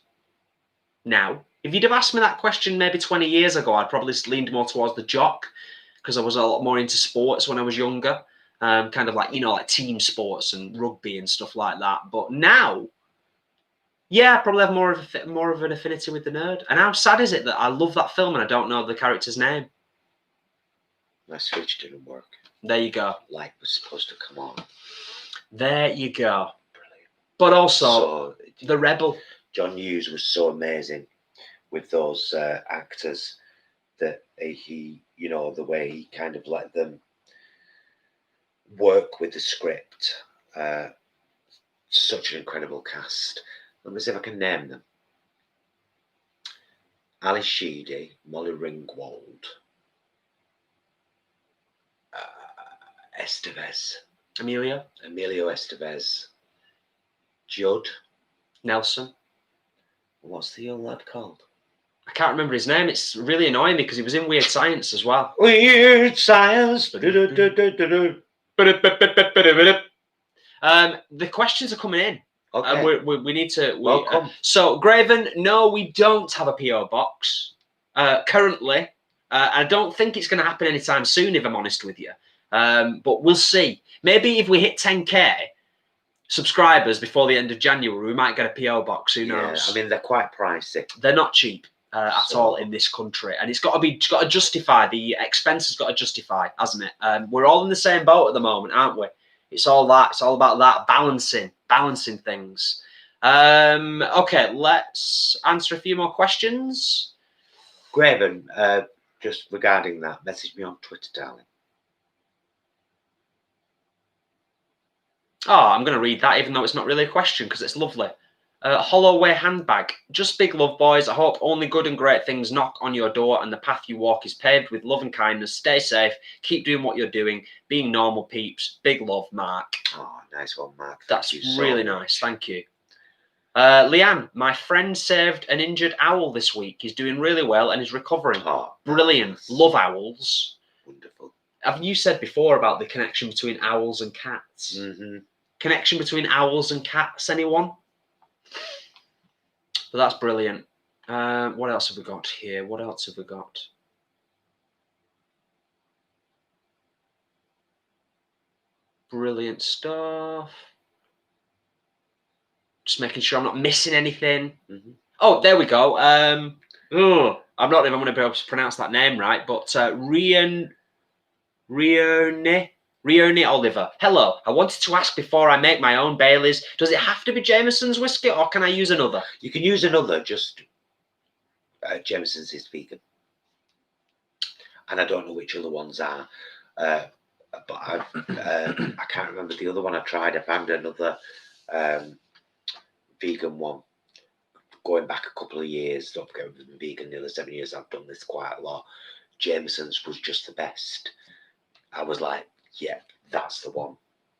[SPEAKER 1] Now, if you'd have asked me that question maybe 20 years ago, I'd probably leaned more towards the jock because I was a lot more into sports when I was younger. Kind of like, like team sports and rugby and stuff like that. But now, I probably have more of an affinity with the nerd. And how sad is it that I love that film and I don't know the character's name?
[SPEAKER 2] My switch didn't work.
[SPEAKER 1] There you go.
[SPEAKER 2] Light was supposed to come on.
[SPEAKER 1] There you go.
[SPEAKER 2] Brilliant.
[SPEAKER 1] But also, the rebel.
[SPEAKER 2] John Hughes was so amazing with those actors that he, the way he kind of let them work with the script. Such an incredible cast. Let me see if I can name them. Ali Sheedy, Molly Ringwald, Estevez.
[SPEAKER 1] Emilio
[SPEAKER 2] Estevez. Judd.
[SPEAKER 1] Nelson.
[SPEAKER 2] What's the young lad called?
[SPEAKER 1] I can't remember his name. It's really annoying because he was in Weird Science as well.
[SPEAKER 2] Weird Science.
[SPEAKER 1] The questions are coming in.
[SPEAKER 2] Okay.
[SPEAKER 1] We need to.
[SPEAKER 2] Welcome.
[SPEAKER 1] So, Graven, no, we don't have a PO box currently. I don't think it's going to happen anytime soon, if I'm honest with you. But we'll see. Maybe if we hit 10K subscribers before the end of January, we might get a PO box. Who knows?
[SPEAKER 2] I mean, they're quite pricey.
[SPEAKER 1] They're not cheap at all in this country, and it's got to justify the expense. Has got to justify, hasn't it? We're all in the same boat at the moment, aren't we? It's all that. It's all about that balancing things. Okay, let's answer a few more questions.
[SPEAKER 2] Graven, just regarding that, message me on Twitter, darling.
[SPEAKER 1] Oh, I'm going to read that, even though it's not really a question, because it's lovely. Holloway handbag. Just big love, boys. I hope only good and great things knock on your door and the path you walk is paved with love and kindness. Stay safe. Keep doing what you're doing. Being normal, peeps. Big love, Mark.
[SPEAKER 2] Oh, nice one, Mark.
[SPEAKER 1] That's really nice. Thank you. Leanne, my friend saved an injured owl this week. He's doing really well and is recovering.
[SPEAKER 2] Oh,
[SPEAKER 1] brilliant. Nice. Love owls.
[SPEAKER 2] Wonderful.
[SPEAKER 1] Have you said before about the connection between owls and cats?
[SPEAKER 2] Mm-hmm.
[SPEAKER 1] Connection between owls and cats, anyone? But that's brilliant. What else have we got here? Brilliant stuff. Just making sure I'm not missing anything. Mm-hmm. Oh, there we go. I'm not even going to be able to pronounce that name right, but Rione Oliver. Hello. I wanted to ask before I make my own Baileys, does it have to be Jameson's whiskey or can I use another?
[SPEAKER 2] You can use another, just Jameson's is vegan. And I don't know which other ones are. But I can't remember the other one I tried. I found another vegan one going back a couple of years. Don't forget, I've been vegan nearly 7 years. I've done this quite a lot. Jameson's was just the best. I was like, yeah, that's the one.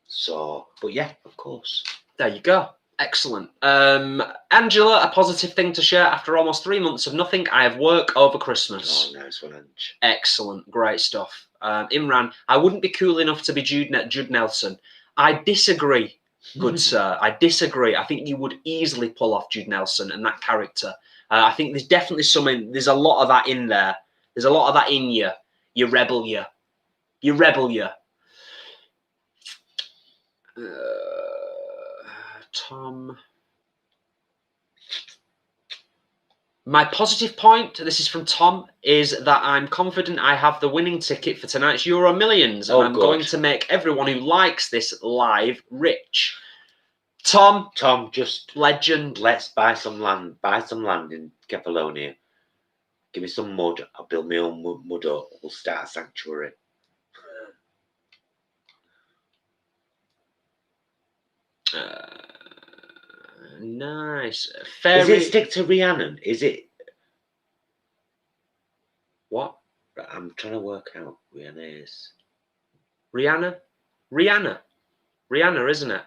[SPEAKER 2] So, but yeah, of course.
[SPEAKER 1] There you go. Excellent. Angela, a positive thing to share. After almost 3 months of nothing, I have work over Christmas.
[SPEAKER 2] Oh, nice one, Ange.
[SPEAKER 1] Excellent. Great stuff. Imran, I wouldn't be cool enough to be Jude Nelson. I disagree, good sir. I disagree. I think you would easily pull off Jude Nelson and that character. I think there's definitely there's a lot of that in there. There's a lot of that in you. You rebel you. Tom. My positive point, this is from Tom, is that I'm confident I have the winning ticket for tonight's Euro Millions, and I'm going to make everyone who likes this live rich. Tom,
[SPEAKER 2] just
[SPEAKER 1] legend.
[SPEAKER 2] Let's buy some land. Buy some land in Kefalonia. Give me some mud. I'll build my own mud up. We'll start a sanctuary.
[SPEAKER 1] Nice.
[SPEAKER 2] Is it stick to Rhiannon? Is it?
[SPEAKER 1] What?
[SPEAKER 2] I'm trying to work out Rihanna is.
[SPEAKER 1] Rihanna, isn't it?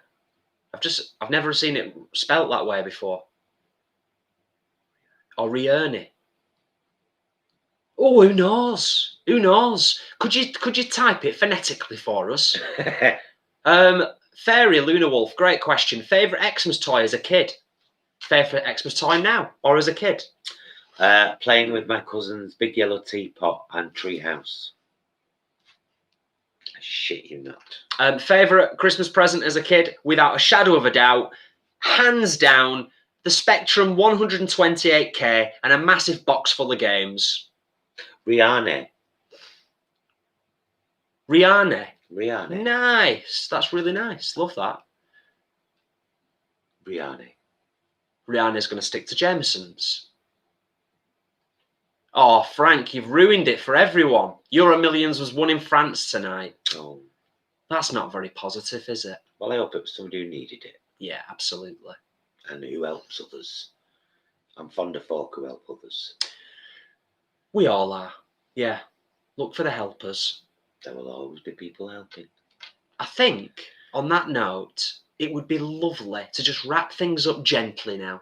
[SPEAKER 1] I've never seen it spelt that way before. Or Rihanna. Oh, who knows? Who knows? Could you type it phonetically for us? Fairy Luna Wolf, great question. Favorite Xmas toy as a kid? Favorite Xmas toy now or as a kid?
[SPEAKER 2] Playing with my cousin's big yellow teapot and treehouse. Shit you not.
[SPEAKER 1] Favorite Christmas present as a kid, without a shadow of a doubt, hands down, the Spectrum 128K and a massive box full of games.
[SPEAKER 2] Rihanna.
[SPEAKER 1] Nice. That's really nice. Love that. Rihanna's going to stick to Jameson's. Oh, Frank, you've ruined it for everyone. Euro Millions was won in France tonight.
[SPEAKER 2] Oh.
[SPEAKER 1] That's not very positive, is it?
[SPEAKER 2] Well, I hope it was somebody who needed it.
[SPEAKER 1] Yeah, absolutely.
[SPEAKER 2] And who helps others. I'm fond of folk who help others.
[SPEAKER 1] We all are. Yeah. Look for the helpers.
[SPEAKER 2] There will always be people helping.
[SPEAKER 1] I think, on that note, it would be lovely to just wrap things up gently now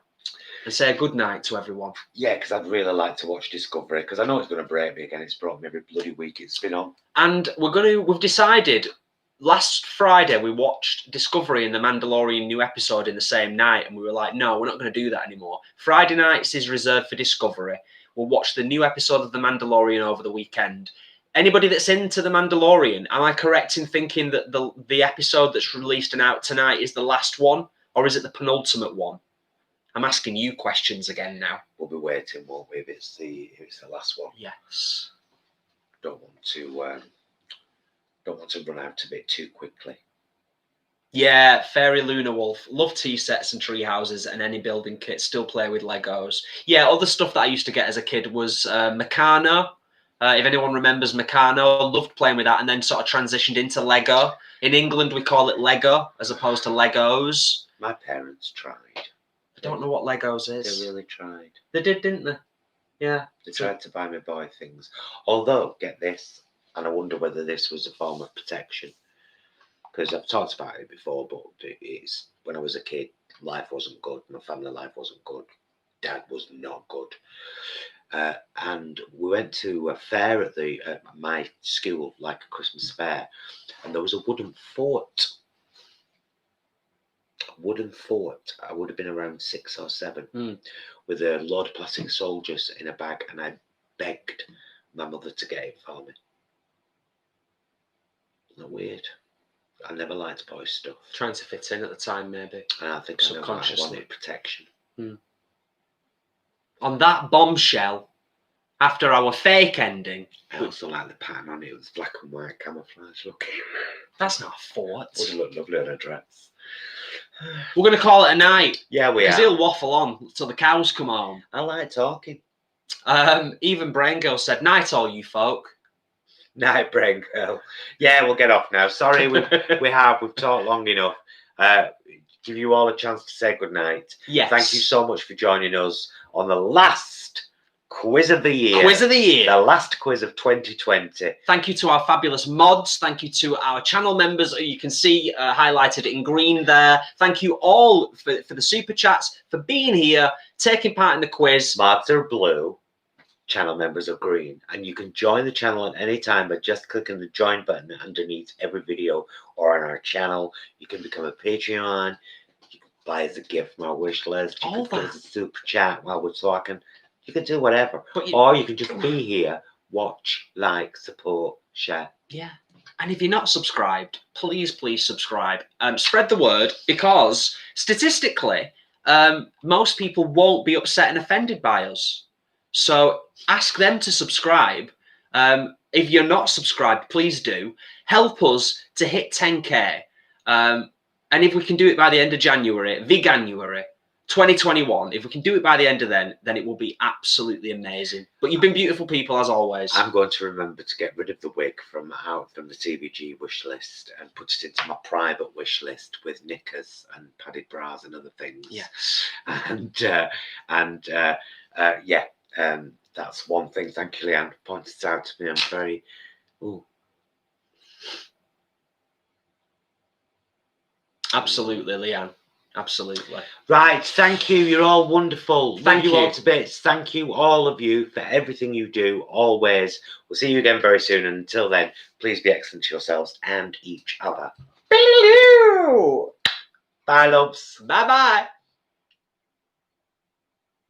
[SPEAKER 1] and say good night to everyone.
[SPEAKER 2] Yeah, because I'd really like to watch Discovery, because I know it's going to break me again. It's brought me every bloody week it's been on.
[SPEAKER 1] And we've decided, last Friday we watched Discovery and The Mandalorian new episode in the same night, and we were like, no, we're not going to do that anymore. Friday nights is reserved for Discovery. We'll watch the new episode of The Mandalorian over the weekend. Anybody that's into The Mandalorian, am I correct in thinking that the episode that's released and out tonight is the last one, or is it the penultimate one? I'm asking you questions again now.
[SPEAKER 2] We'll be waiting, won't we? If it's the last one.
[SPEAKER 1] Yes.
[SPEAKER 2] Don't want to run out of it too quickly.
[SPEAKER 1] Yeah, Fairy Luna Wolf. Love tea sets and tree houses and any building kit. Still play with Legos. Yeah, other stuff that I used to get as a kid was Meccano. If anyone remembers Meccano, loved playing with that, and then sort of transitioned into Lego. In England, we call it Lego as opposed to Legos.
[SPEAKER 2] My parents tried.
[SPEAKER 1] I don't know what Legos is.
[SPEAKER 2] They really tried.
[SPEAKER 1] They did, didn't they? Yeah.
[SPEAKER 2] They tried to buy my boy things. Although, get this, and I wonder whether this was a form of protection. Because I've talked about it before, but it's when I was a kid, life wasn't good. My family life wasn't good. Dad was not good. And we went to a fair at my school, like a Christmas fair, and there was a wooden fort. I would have been around 6 or 7, with a load of plastic soldiers in a bag, and I begged my mother to get it for me. Isn't that weird? I never liked boy stuff.
[SPEAKER 1] Trying to fit in at the time, maybe.
[SPEAKER 2] And I think subconsciously I wanted protection.
[SPEAKER 1] On that bombshell, after our fake ending,
[SPEAKER 2] I also like the pattern on it. It was black and white camouflage looking.
[SPEAKER 1] That's not a fort.
[SPEAKER 2] Would have looked lovely on a dress.
[SPEAKER 1] We're going to call it a night.
[SPEAKER 2] Yeah, we are.
[SPEAKER 1] Because he'll waffle on till the cows come home.
[SPEAKER 2] I like talking.
[SPEAKER 1] Even Braingirl said, night all you folk.
[SPEAKER 2] Night, Braingirl. Yeah, we'll get off now. Sorry, we've talked long enough. Give you all a chance to say goodnight.
[SPEAKER 1] Yes.
[SPEAKER 2] Thank you so much for joining us on the last quiz of the year.
[SPEAKER 1] The
[SPEAKER 2] last quiz of 2020.
[SPEAKER 1] Thank you to our fabulous mods. Thank you to our channel members. You can see highlighted in green there. Thank you all for the super chats, for being here, taking part in the quiz.
[SPEAKER 2] Mods are blue. Channel members are green, and you can join the channel at any time by just clicking the join button underneath every video or on our channel. You can become a Patreon, you can buy us a gift from our wish list, you can give us a super chat while we're talking, you can do whatever, or you can just be here, watch, like, support, share.
[SPEAKER 1] Yeah, And if you're not subscribed, please subscribe. Spread the word, because statistically, most people won't be upset and offended by us. So ask them to subscribe. If you're not subscribed, please do. Help us to hit 10K. And if we can do it by the end of January, Veganuary 2021, if we can do it by the end of then it will be absolutely amazing. But you've been beautiful people, as always.
[SPEAKER 2] I'm going to remember to get rid of the wig from the TVG wish list and put it into my private wish list with knickers and padded bras and other things.
[SPEAKER 1] Yes.
[SPEAKER 2] That's one thing. Thank you, Leanne, for pointing it out to me. I'm very... Ooh.
[SPEAKER 1] Absolutely, Leanne. Absolutely.
[SPEAKER 2] Right, thank you. You're all wonderful.
[SPEAKER 1] Thank you
[SPEAKER 2] all to bits. Thank you, all of you, for everything you do, always. We'll see you again very soon. And until then, please be excellent to yourselves and each other. Bye, loves.
[SPEAKER 1] Bye-bye.